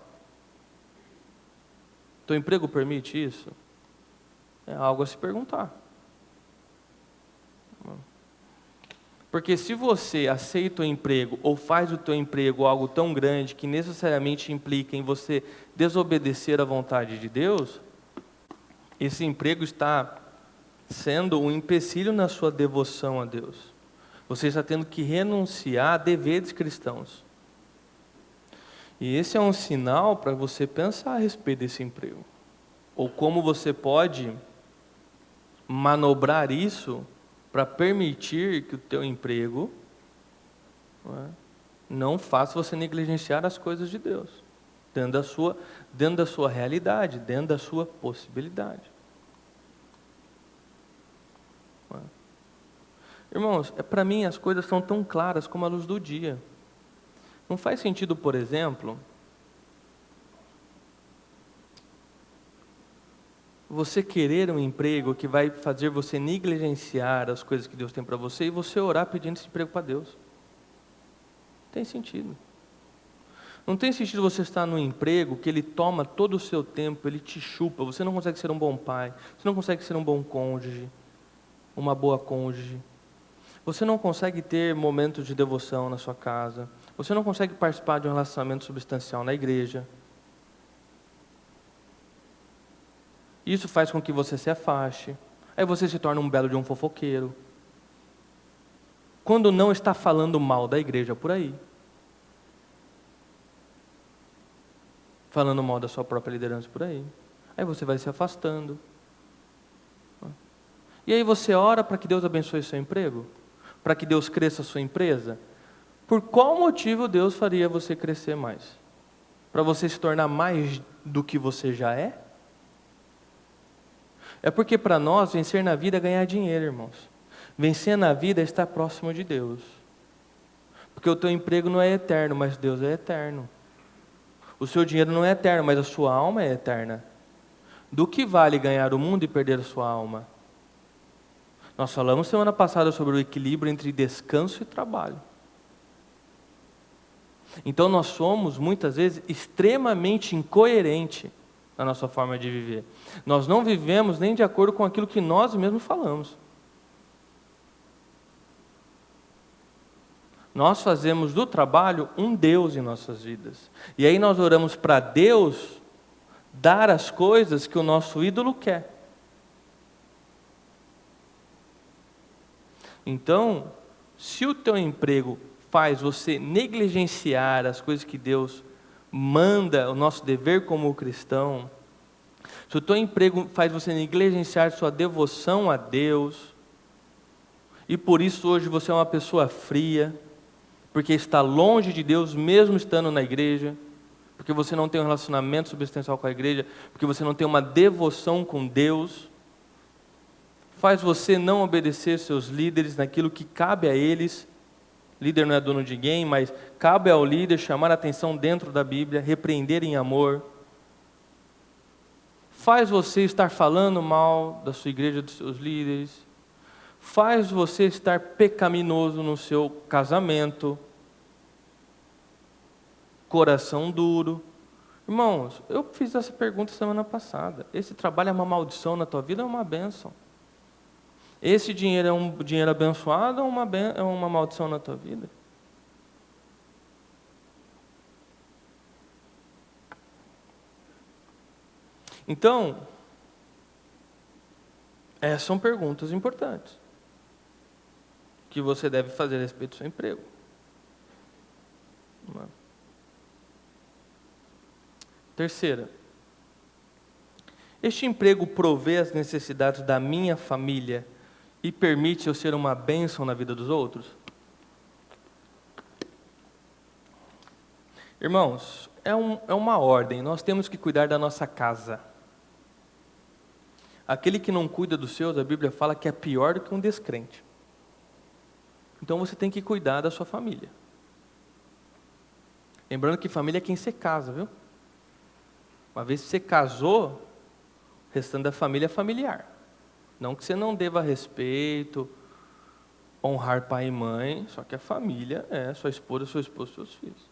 Teu emprego permite isso? É algo a se perguntar. Porque se você aceita o emprego ou faz do teu emprego algo tão grande que necessariamente implica em você desobedecer à vontade de Deus, esse emprego está sendo um empecilho na sua devoção a Deus. Você está tendo que renunciar a deveres cristãos. E esse é um sinal para você pensar a respeito desse emprego. Ou como você pode manobrar isso para permitir que o teu emprego não faça você negligenciar as coisas de Deus, dentro da sua realidade, dentro da sua possibilidade. Irmãos, para mim as coisas são tão claras como a luz do dia. Não faz sentido, por exemplo, você querer um emprego que vai fazer você negligenciar as coisas que Deus tem para você e você orar pedindo esse emprego para Deus. Não tem sentido. Não tem sentido você estar num emprego que ele toma todo o seu tempo, ele te chupa, você não consegue ser um bom pai, você não consegue ser um bom cônjuge, uma boa cônjuge. Você não consegue ter momentos de devoção na sua casa, você não consegue participar de um relacionamento substancial na igreja. Isso faz com que você se afaste. Aí você se torna um belo de um fofoqueiro. Quando não está falando mal da igreja por aí. Falando mal da sua própria liderança por aí. Aí você vai se afastando. E aí você ora para que Deus abençoe seu emprego? Para que Deus cresça a sua empresa? Por qual motivo Deus faria você crescer mais? Para você se tornar mais do que você já é? É porque para nós, vencer na vida é ganhar dinheiro, irmãos. Vencer na vida é estar próximo de Deus. Porque o teu emprego não é eterno, mas Deus é eterno. O seu dinheiro não é eterno, mas a sua alma é eterna. Do que vale ganhar o mundo e perder a sua alma? Nós falamos semana passada sobre o equilíbrio entre descanso e trabalho. Então nós somos, muitas vezes, extremamente incoerentes na nossa forma de viver. Nós não vivemos nem de acordo com aquilo que nós mesmos falamos. Nós fazemos do trabalho um Deus em nossas vidas. E aí nós oramos para Deus dar as coisas que o nosso ídolo quer. Então, se o teu emprego faz você negligenciar as coisas que Deus manda, o nosso dever como cristão, se o teu emprego faz você negligenciar sua devoção a Deus, e por isso hoje você é uma pessoa fria, porque está longe de Deus mesmo estando na igreja, porque você não tem um relacionamento substancial com a igreja, porque você não tem uma devoção com Deus, faz você não obedecer seus líderes naquilo que cabe a eles. Líder não é dono de ninguém, mas cabe ao líder chamar a atenção dentro da Bíblia, repreender em amor. Faz você estar falando mal da sua igreja, dos seus líderes. Faz você estar pecaminoso no seu casamento. Coração duro. Irmãos, eu fiz essa pergunta semana passada. Esse trabalho é uma maldição na tua vida ou é uma bênção? Esse dinheiro é um dinheiro abençoado ou é uma maldição na tua vida? Então, essas são perguntas importantes que você deve fazer a respeito do seu emprego. Terceira, este emprego provê as necessidades da minha família e permite eu ser uma bênção na vida dos outros? Irmãos, é uma ordem, nós temos que cuidar da nossa casa. Aquele que não cuida dos seus, a Bíblia fala que é pior do que um descrente. Então você tem que cuidar da sua família. Lembrando que família é quem você casa, viu? Uma vez que você casou, o restante da família é familiar. Não que você não deva respeito, honrar pai e mãe, só que a família é sua esposa, seus filhos.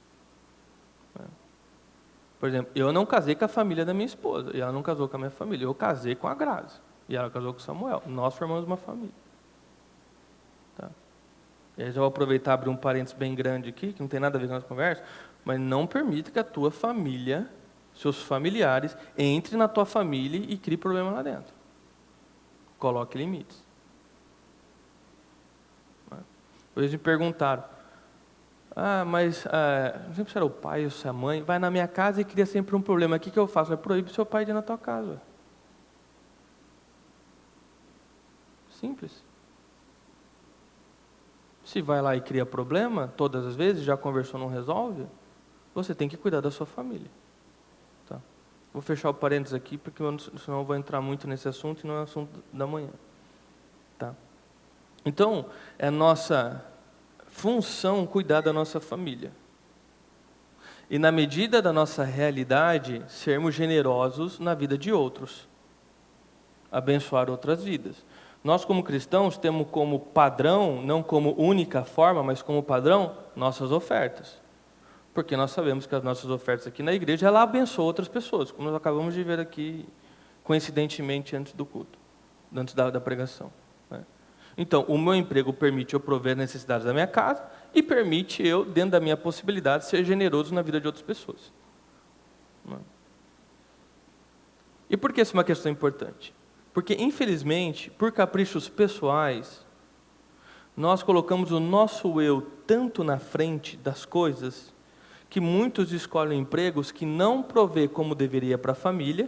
Por exemplo, eu não casei com a família da minha esposa, e ela não casou com a minha família. Eu casei com a Grazi, e ela casou com o Samuel. Nós formamos uma família. Tá? E aí já vou aproveitar e abrir um parênteses bem grande aqui, que não tem nada a ver com a nossa conversa, mas não permita que a tua família, seus familiares, entre na tua família e crie problema lá dentro. Coloque limites. Eles me perguntaram, mas não sei se era o pai ou se a mãe, vai na minha casa e cria sempre um problema. O que eu faço? Eu proíbo seu pai de ir na tua casa. Simples. Se vai lá e cria problema, todas as vezes, já conversou, não resolve, você tem que cuidar da sua família. Tá? Vou fechar o parênteses aqui, porque senão eu vou entrar muito nesse assunto e não é o assunto da manhã. Tá? Então, é nossa função cuidar da nossa família. E na medida da nossa realidade, sermos generosos na vida de outros. Abençoar outras vidas. Nós, como cristãos, temos como padrão, não como única forma, mas como padrão, nossas ofertas. Porque nós sabemos que as nossas ofertas aqui na igreja, ela abençoa outras pessoas, como nós acabamos de ver aqui, coincidentemente, antes do culto, antes da pregação. Né? Então, o meu emprego permite eu prover as necessidades da minha casa e permite eu, dentro da minha possibilidade, ser generoso na vida de outras pessoas. Né? E por que isso é uma questão importante? Porque, infelizmente, por caprichos pessoais, nós colocamos o nosso eu tanto na frente das coisas, que muitos escolhem empregos que não provê como deveria para a família,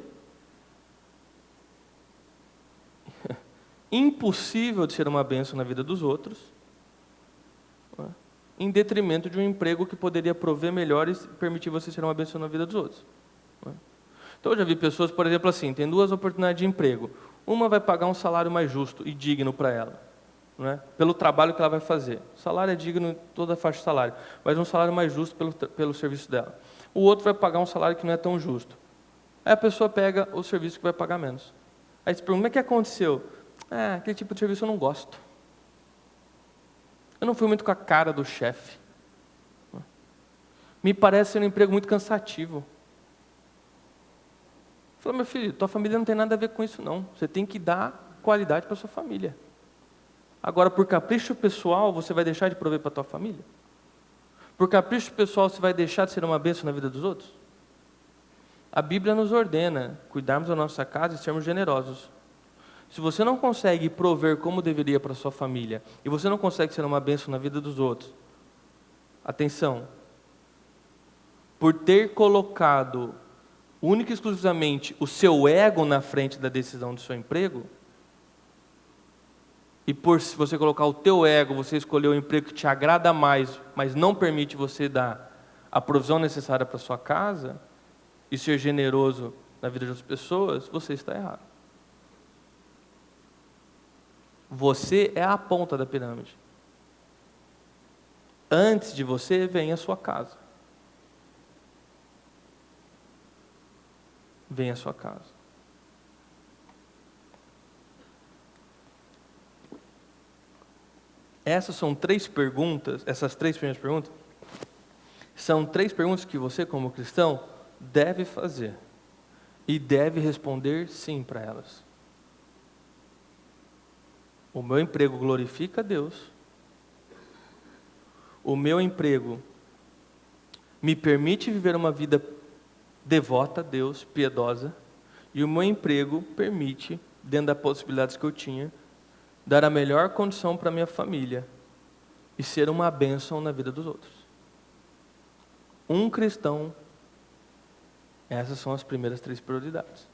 impossível de ser uma bênção na vida dos outros, em detrimento de um emprego que poderia prover melhor e permitir você ser uma bênção na vida dos outros. Então, eu já vi pessoas, por exemplo, assim, tem duas oportunidades de emprego. Uma vai pagar um salário mais justo e digno para ela, né? Pelo trabalho que ela vai fazer. O salário é digno em toda a faixa de salário, mas um salário mais justo pelo serviço dela. O outro vai pagar um salário que não é tão justo. Aí a pessoa pega o serviço que vai pagar menos. Aí você pergunta, como é que aconteceu? Aquele tipo de serviço eu não gosto. Eu não fui muito com a cara do chefe. Me parece ser um emprego muito cansativo. Falei, meu filho, tua família não tem nada a ver com isso não. Você tem que dar qualidade para sua família. Agora, por capricho pessoal, você vai deixar de prover para tua família? Por capricho pessoal, você vai deixar de ser uma bênção na vida dos outros? A Bíblia nos ordena cuidarmos da nossa casa e sermos generosos. Se você não consegue prover como deveria para sua família, e você não consegue ser uma bênção na vida dos outros, atenção, por ter colocado única e exclusivamente o seu ego na frente da decisão do seu emprego, e por se você colocar o teu ego, você escolher o emprego que te agrada mais, mas não permite você dar a provisão necessária para sua casa, e ser generoso na vida de outras pessoas, você está errado. Você é a ponta da pirâmide. Antes de você vem a sua casa. Vem a sua casa. Essas três primeiras perguntas, são 3 perguntas que você, como cristão, deve fazer. E deve responder sim para elas. O meu emprego glorifica a Deus. O meu emprego me permite viver uma vida devota a Deus, piedosa. E o meu emprego permite, dentro das possibilidades que eu tinha, dar a melhor condição para a minha família e ser uma bênção na vida dos outros. Um cristão, essas são as primeiras 3 prioridades.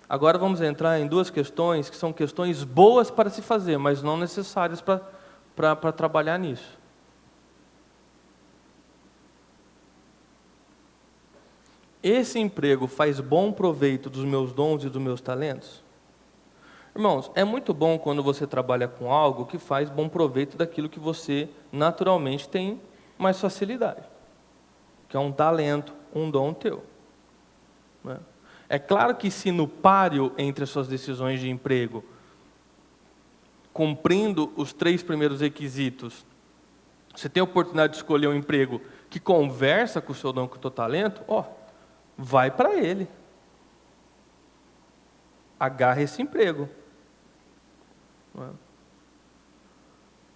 Agora vamos entrar em 2 questões que são questões boas para se fazer, mas não necessárias para trabalhar nisso. Esse emprego faz bom proveito dos meus dons e dos meus talentos? Irmãos, é muito bom quando você trabalha com algo que faz bom proveito daquilo que você naturalmente tem mais facilidade, que é um talento, um dom teu. Né? É claro que se no páreo entre as suas decisões de emprego, cumprindo os 3 primeiros requisitos, você tem a oportunidade de escolher um emprego que conversa com o seu dom, com o seu talento, vai para ele. Agarre esse emprego.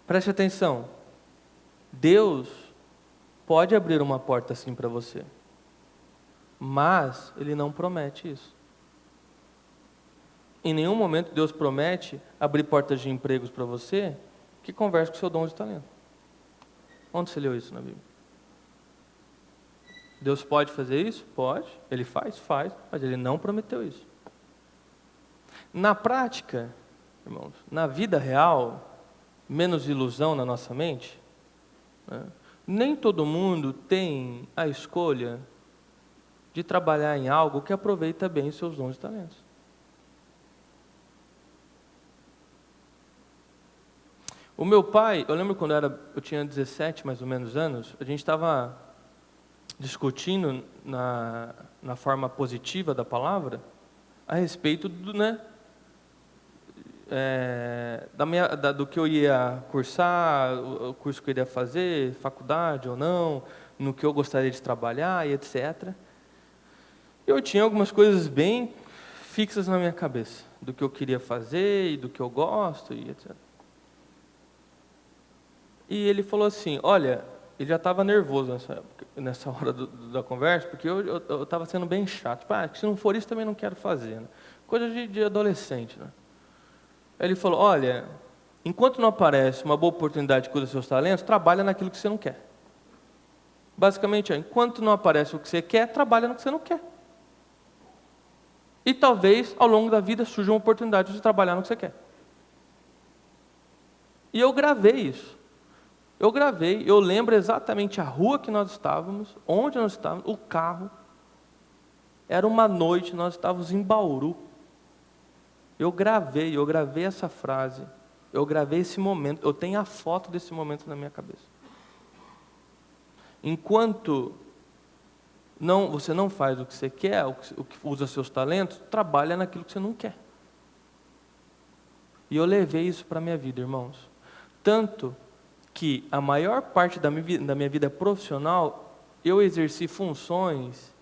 Preste atenção. Deus pode abrir uma porta assim para você, mas Ele não promete isso. Em nenhum momento Deus promete abrir portas de empregos para você que converse com o seu dom de talento. Onde você leu isso na Bíblia? Deus pode fazer isso? Pode. Ele faz, mas Ele não prometeu isso. Na prática, irmãos, na vida real, menos ilusão na nossa mente, né? Nem todo mundo tem a escolha de trabalhar em algo que aproveita bem os seus dons e talentos. O meu pai, eu lembro quando eu tinha 17 mais ou menos anos, a gente estava discutindo na forma positiva da palavra a respeito do, do que eu ia cursar, o curso que eu iria fazer, faculdade ou não, no que eu gostaria de trabalhar e etc. Eu tinha algumas coisas bem fixas na minha cabeça, do que eu queria fazer e do que eu gosto e etc. E ele falou assim, olha, ele já estava nervoso nessa hora da conversa, porque eu estava sendo bem chato. Se não for isso, também não quero fazer. Né? Coisa de adolescente. Né? Aí ele falou, olha, enquanto não aparece uma boa oportunidade de cuidar dos seus talentos, trabalha naquilo que você não quer. Basicamente, enquanto não aparece o que você quer, trabalha no que você não quer. E talvez, ao longo da vida, surja uma oportunidade de trabalhar no que você quer. E eu gravei isso. Eu lembro exatamente a rua que nós estávamos, onde nós estávamos, o carro. Era uma noite, nós estávamos em Bauru. Eu gravei essa frase, eu gravei esse momento, eu tenho a foto desse momento na minha cabeça. enquanto você não faz o que você quer, o que usa seus talentos, trabalha naquilo que você não quer. E eu levei isso para a minha vida, irmãos. Tanto que a maior parte da minha vida profissional, eu exerci funções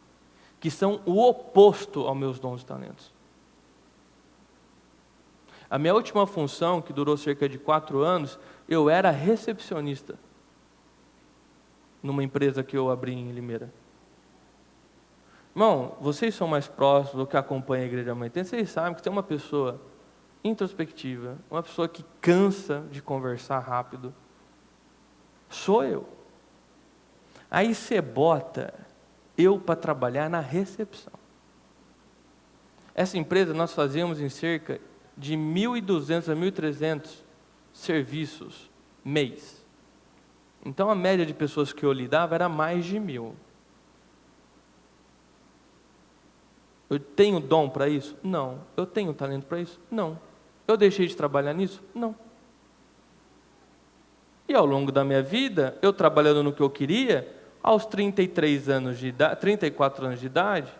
que são o oposto aos meus dons e talentos. A minha última função, que durou cerca de 4 anos, eu era recepcionista numa empresa que eu abri em Limeira. Irmão, vocês são mais próximos do que acompanham a Igreja Mãe Tem, vocês sabem que tem uma pessoa introspectiva, uma pessoa que cansa de conversar rápido, sou eu. Aí você bota eu para trabalhar na recepção. Essa empresa nós fazíamos em cerca de 1.200 a 1.300 serviços mês. Então a média de pessoas que eu lidava era mais de 1.000. Eu tenho dom para isso? Não. Eu tenho talento para isso? Não. Eu deixei de trabalhar nisso? Não. E ao longo da minha vida, eu trabalhando no que eu queria, aos 34 anos de idade,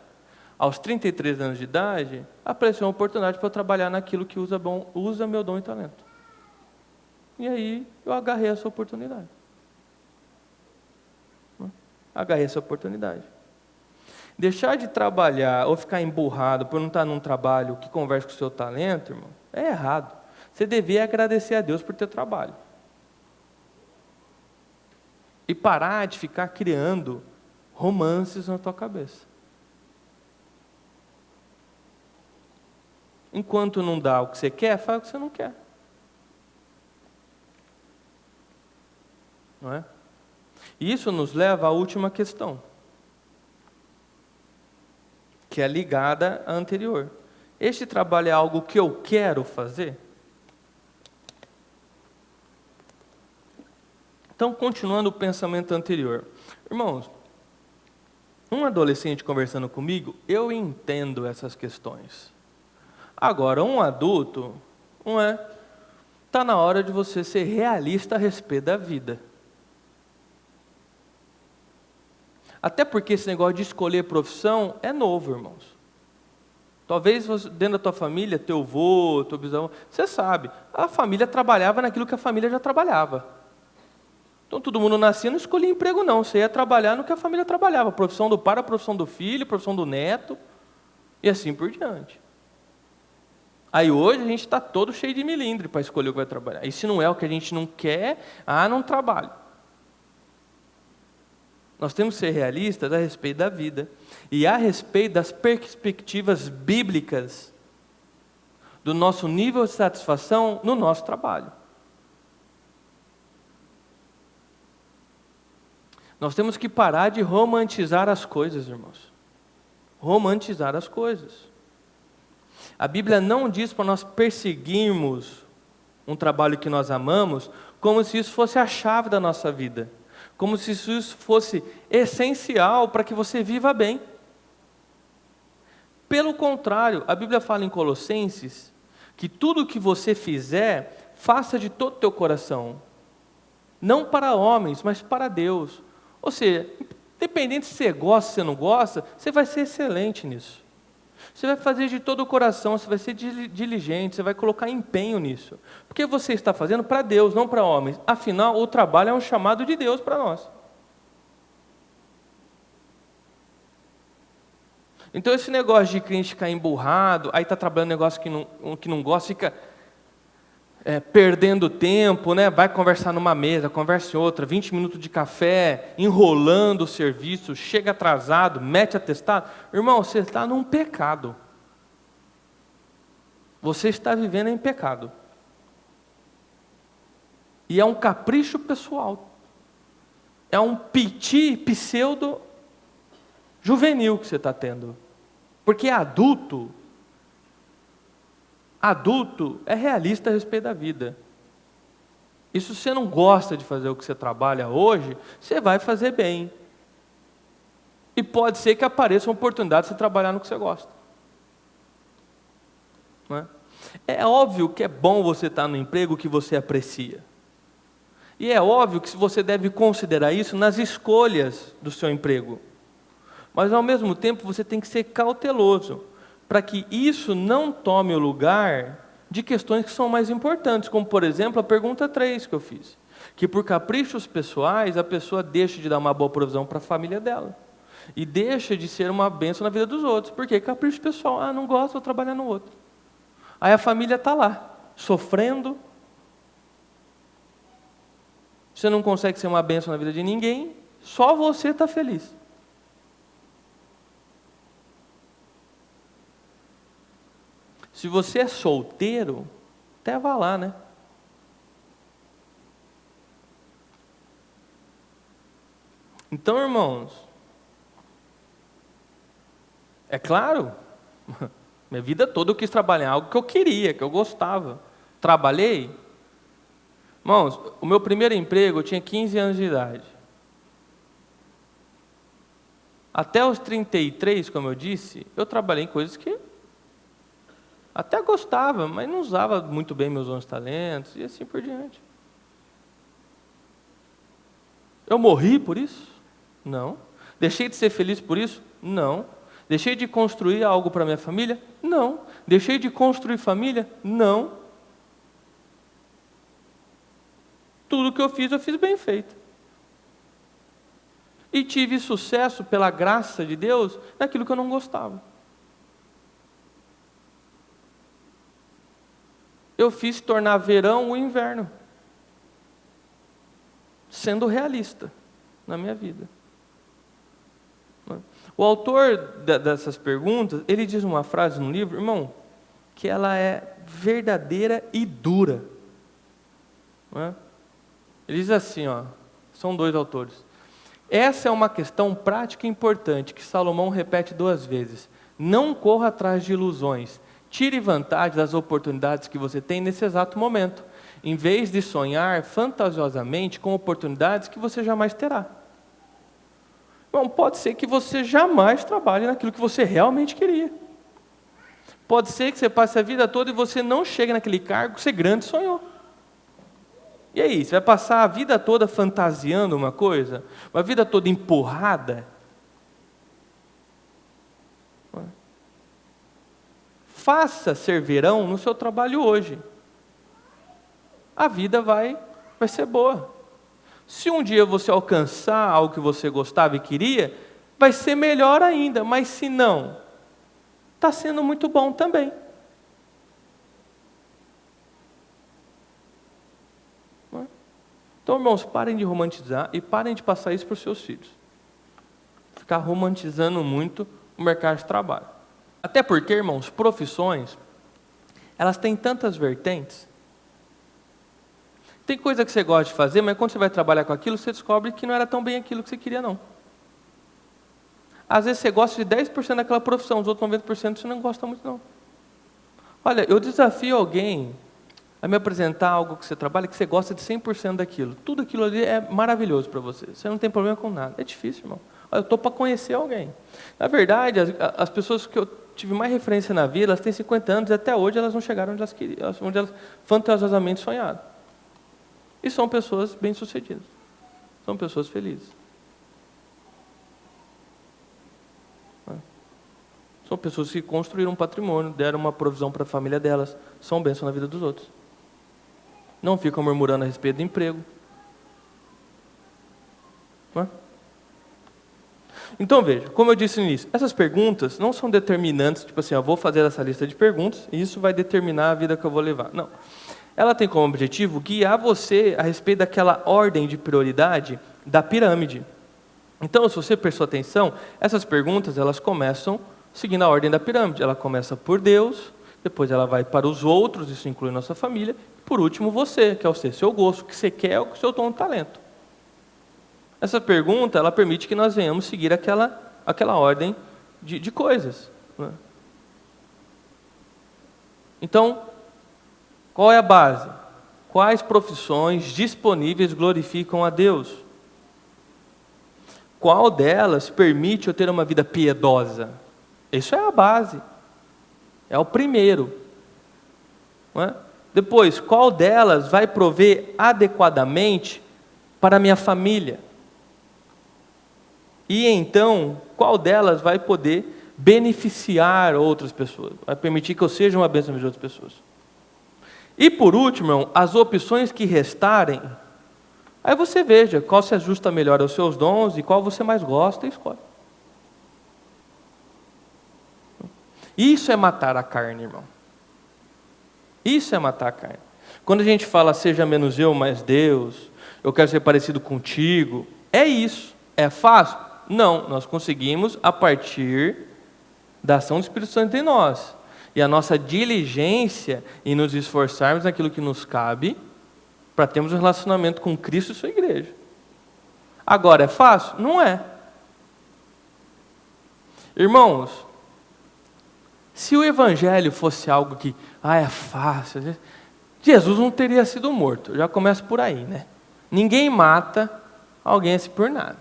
aos 33 anos de idade, apareceu uma oportunidade para eu trabalhar naquilo que usa meu dom e talento. E aí eu agarrei essa oportunidade. Deixar de trabalhar ou ficar emburrado por não estar num trabalho que converse com o seu talento, irmão, é errado. Você devia agradecer a Deus por ter trabalho. E parar de ficar criando romances na tua cabeça. Enquanto não dá o que você quer, faz o que você não quer. Não é? E isso nos leva à última questão, que é ligada à anterior. Este trabalho é algo que eu quero fazer? Então, continuando o pensamento anterior. Irmãos, um adolescente conversando comigo, eu entendo essas questões. Agora, um adulto, não é? Está na hora de você ser realista a respeito da vida. Até porque esse negócio de escolher profissão é novo, irmãos. Talvez dentro da tua família, teu avô, teu bisavô, você sabe, a família trabalhava naquilo que a família já trabalhava. Então todo mundo nascia, não escolhia emprego não, você ia trabalhar no que a família trabalhava, a profissão do pai, a profissão do filho, a profissão do neto, e assim por diante. Aí hoje a gente está todo cheio de milindre para escolher o que vai trabalhar. E se não é o que a gente não quer, não trabalho. Nós temos que ser realistas a respeito da vida e a respeito das perspectivas bíblicas do nosso nível de satisfação no nosso trabalho. Nós temos que parar de romantizar as coisas, irmãos. Romantizar as coisas. A Bíblia não diz para nós perseguirmos um trabalho que nós amamos como se isso fosse a chave da nossa vida. Como se isso fosse essencial para que você viva bem. Pelo contrário, a Bíblia fala em Colossenses que tudo o que você fizer, faça de todo o teu coração. Não para homens, mas para Deus. Ou seja, independente se você gosta ou se você não gosta, você vai ser excelente nisso. Você vai fazer de todo o coração, você vai ser diligente, você vai colocar empenho nisso. Porque você está fazendo para Deus, não para homens. Afinal, o trabalho é um chamado de Deus para nós. Então esse negócio de crente ficar emburrado, aí está trabalhando um negócio que não gosta, fica perdendo tempo, né? Vai conversar numa mesa, conversa em outra, 20 minutos de café, enrolando o serviço, chega atrasado, mete atestado. Irmão, você está num pecado. Você está vivendo em pecado. E é um capricho pessoal. É um piti pseudo juvenil que você está tendo. Porque adulto é realista a respeito da vida. E se você não gosta de fazer o que você trabalha hoje, você vai fazer bem. E pode ser que apareça uma oportunidade de você trabalhar no que você gosta. Não é? É óbvio que é bom você estar no emprego que você aprecia. E é óbvio que você deve considerar isso nas escolhas do seu emprego. Mas, ao mesmo tempo, você tem que ser cauteloso, para que isso não tome o lugar de questões que são mais importantes, como, por exemplo, a pergunta 3 que eu fiz. Que por caprichos pessoais, a pessoa deixa de dar uma boa provisão para a família dela. E deixa de ser uma bênção na vida dos outros. Por quê? Capricho pessoal. Ah, não gosto, vou trabalhar no outro. Aí a família está lá, sofrendo. Você não consegue ser uma bênção na vida de ninguém, só você está feliz. Se você é solteiro, até vá lá, né? Então, irmãos, é claro, minha vida toda eu quis trabalhar em algo que eu queria, que eu gostava. Trabalhei. Irmãos, o meu primeiro emprego eu tinha 15 anos de idade. Até os 33, como eu disse, eu trabalhei em coisas que até gostava, mas não usava muito bem meus dons e talentos, e assim por diante. Eu morri por isso? Não. Deixei de ser feliz por isso? Não. Deixei de construir algo para minha família? Não. Deixei de construir família? Não. Tudo que eu fiz bem feito. E tive sucesso pela graça de Deus naquilo que eu não gostava. Eu fiz tornar verão o inverno, sendo realista na minha vida. O autor dessas perguntas, ele diz uma frase no livro, irmão, que ela é verdadeira e dura. Não é? Ele diz assim, são 2 autores. Essa é uma questão prática e importante que Salomão repete 2 vezes. Não corra atrás de ilusões. Tire vantagem das oportunidades que você tem nesse exato momento, em vez de sonhar fantasiosamente com oportunidades que você jamais terá. Bom, pode ser que você jamais trabalhe naquilo que você realmente queria. Pode ser que você passe a vida toda e você não chegue naquele cargo que você grande sonhou. E aí, você vai passar a vida toda fantasiando uma coisa? Uma vida toda empurrada? Faça ser verão no seu trabalho hoje. A vida vai ser boa. Se um dia você alcançar algo que você gostava e queria, vai ser melhor ainda. Mas se não, está sendo muito bom também. Então, irmãos, parem de romantizar e parem de passar isso para os seus filhos. Ficar romantizando muito o mercado de trabalho. Até porque, irmãos, profissões, elas têm tantas vertentes. Tem coisa que você gosta de fazer, mas quando você vai trabalhar com aquilo, você descobre que não era tão bem aquilo que você queria, não. Às vezes você gosta de 10% daquela profissão, os outros 90% você não gosta muito, não. Olha, eu desafio alguém a me apresentar algo que você trabalha, que você gosta de 100% daquilo. Tudo aquilo ali é maravilhoso para você. Você não tem problema com nada. É difícil, irmão. Olha, eu estou para conhecer alguém. Na verdade, as pessoas que eu tive mais referência na vida, elas têm 50 anos e até hoje elas não chegaram onde elas queriam, onde elas fantasiosamente sonharam. E são pessoas bem-sucedidas. São pessoas felizes. São pessoas que construíram um patrimônio, deram uma provisão para a família delas, são bênção na vida dos outros. Não ficam murmurando a respeito do emprego. Não é? Então veja, como eu disse no início, essas perguntas não são determinantes, tipo assim, eu vou fazer essa lista de perguntas e isso vai determinar a vida que eu vou levar. Não. Ela tem como objetivo guiar você a respeito daquela ordem de prioridade da pirâmide. Então, se você prestou atenção, essas perguntas elas começam seguindo a ordem da pirâmide. Ela começa por Deus, depois ela vai para os outros, isso inclui nossa família, e por último você, que é o seu gosto, o que você quer, o seu dom e talento. Essa pergunta, ela permite que nós venhamos seguir aquela ordem de coisas. Né? Então, qual é a base? Quais profissões disponíveis glorificam a Deus? Qual delas permite eu ter uma vida piedosa? Isso é a base. É o primeiro. Não é? Depois, qual delas vai prover adequadamente para a minha família? E então, qual delas vai poder beneficiar outras pessoas? Vai permitir que eu seja uma bênção de outras pessoas? E por último, irmão, as opções que restarem, aí você veja qual se ajusta melhor aos seus dons e qual você mais gosta e escolhe. Isso é matar a carne, irmão. Isso é matar a carne. Quando a gente fala, seja menos eu, mais Deus, eu quero ser parecido contigo, é isso. É fácil? Não, nós conseguimos a partir da ação do Espírito Santo em nós. E a nossa diligência em nos esforçarmos naquilo que nos cabe, para termos um relacionamento com Cristo e sua igreja. Agora, é fácil? Não é. Irmãos, se o Evangelho fosse algo que, é fácil, Jesus não teria sido morto. Já começa por aí, né? Ninguém mata alguém assim por nada.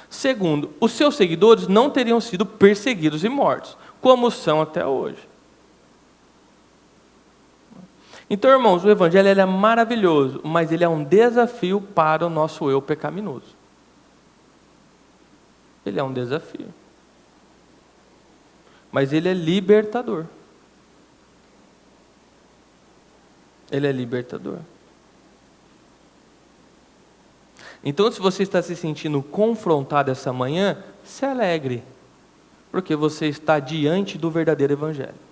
Segundo, os seus seguidores não teriam sido perseguidos e mortos, como são até hoje. Então, irmãos, o Evangelho ele é maravilhoso, mas ele é um desafio para o nosso eu pecaminoso. Ele é um desafio. Mas ele é libertador. Ele é libertador. Então, se você está se sentindo confrontado essa manhã, se alegre, porque você está diante do verdadeiro Evangelho.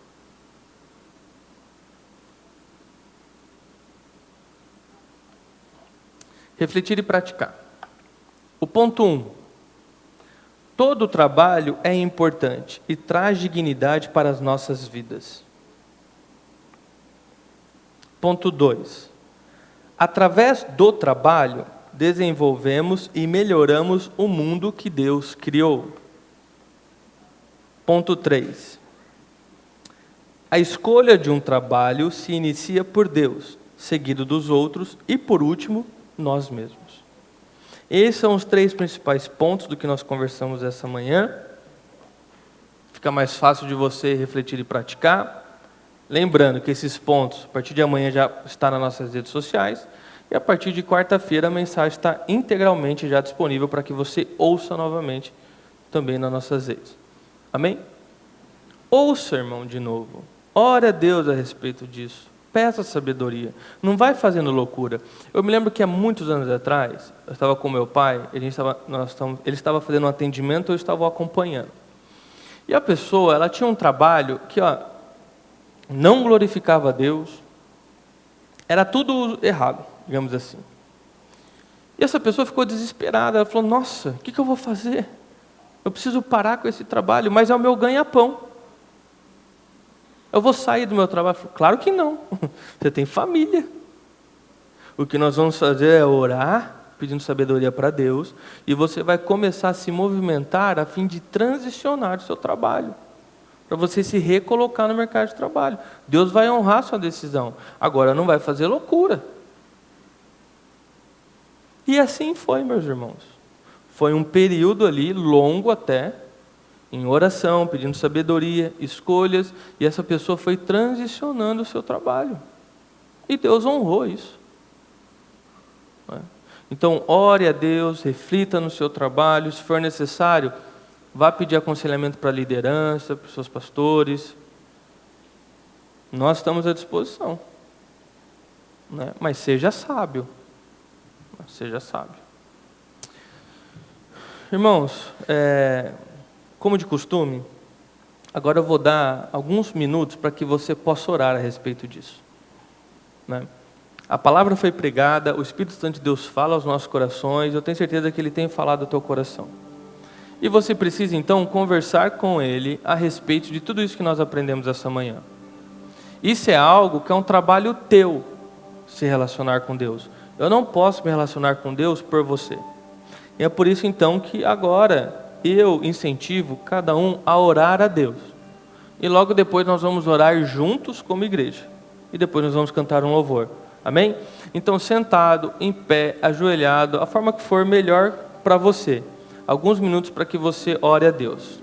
Refletir e praticar. O ponto 1. Todo trabalho é importante e traz dignidade para as nossas vidas. Ponto 2. Através do trabalho, desenvolvemos e melhoramos o mundo que Deus criou. Ponto 3. A escolha de um trabalho se inicia por Deus, seguido dos outros e, por último, nós mesmos. Esses são os 3 principais pontos do que nós conversamos essa manhã. Fica mais fácil de você refletir e praticar. Lembrando que esses pontos, a partir de amanhã, já está nas nossas redes sociais. E a partir de quarta-feira, a mensagem está integralmente já disponível para que você ouça novamente também nas nossas redes. Amém? Ouça, irmão, de novo. Ore a Deus a respeito disso. Peça sabedoria. Não vai fazendo loucura. Eu me lembro que há muitos anos atrás, eu estava com meu pai, ele estava fazendo um atendimento, eu estava o acompanhando. E a pessoa, ela tinha um trabalho que não glorificava a Deus, era tudo errado, digamos assim. E essa pessoa ficou desesperada, ela falou, nossa, o que eu vou fazer? Eu preciso parar com esse trabalho, mas é o meu ganha-pão. Eu vou sair do meu trabalho? Claro que não. Você tem família. O que nós vamos fazer é orar, pedindo sabedoria para Deus, e você vai começar a se movimentar a fim de transicionar do seu trabalho, para você se recolocar no mercado de trabalho. Deus vai honrar a sua decisão. Agora, não vai fazer loucura. E assim foi, meus irmãos. Foi um período ali, longo até, em oração, pedindo sabedoria, escolhas, e essa pessoa foi transicionando o seu trabalho. E Deus honrou isso. Então, ore a Deus, reflita no seu trabalho, se for necessário, vá pedir aconselhamento para a liderança, para os seus pastores. Nós estamos à disposição. Mas seja sábio. Seja sábio. Irmãos, como de costume, agora eu vou dar alguns minutos para que você possa orar a respeito disso. A palavra foi pregada, o Espírito Santo de Deus fala aos nossos corações, eu tenho certeza que Ele tem falado ao teu coração. E você precisa então conversar com Ele a respeito de tudo isso que nós aprendemos essa manhã. Isso é algo que é um trabalho teu, se relacionar com Deus. Eu não posso me relacionar com Deus por você. E é por isso então que agora eu incentivo cada um a orar a Deus. E logo depois nós vamos orar juntos como igreja. E depois nós vamos cantar um louvor. Amém? Então sentado, em pé, ajoelhado, a forma que for melhor para você. Alguns minutos para que você ore a Deus.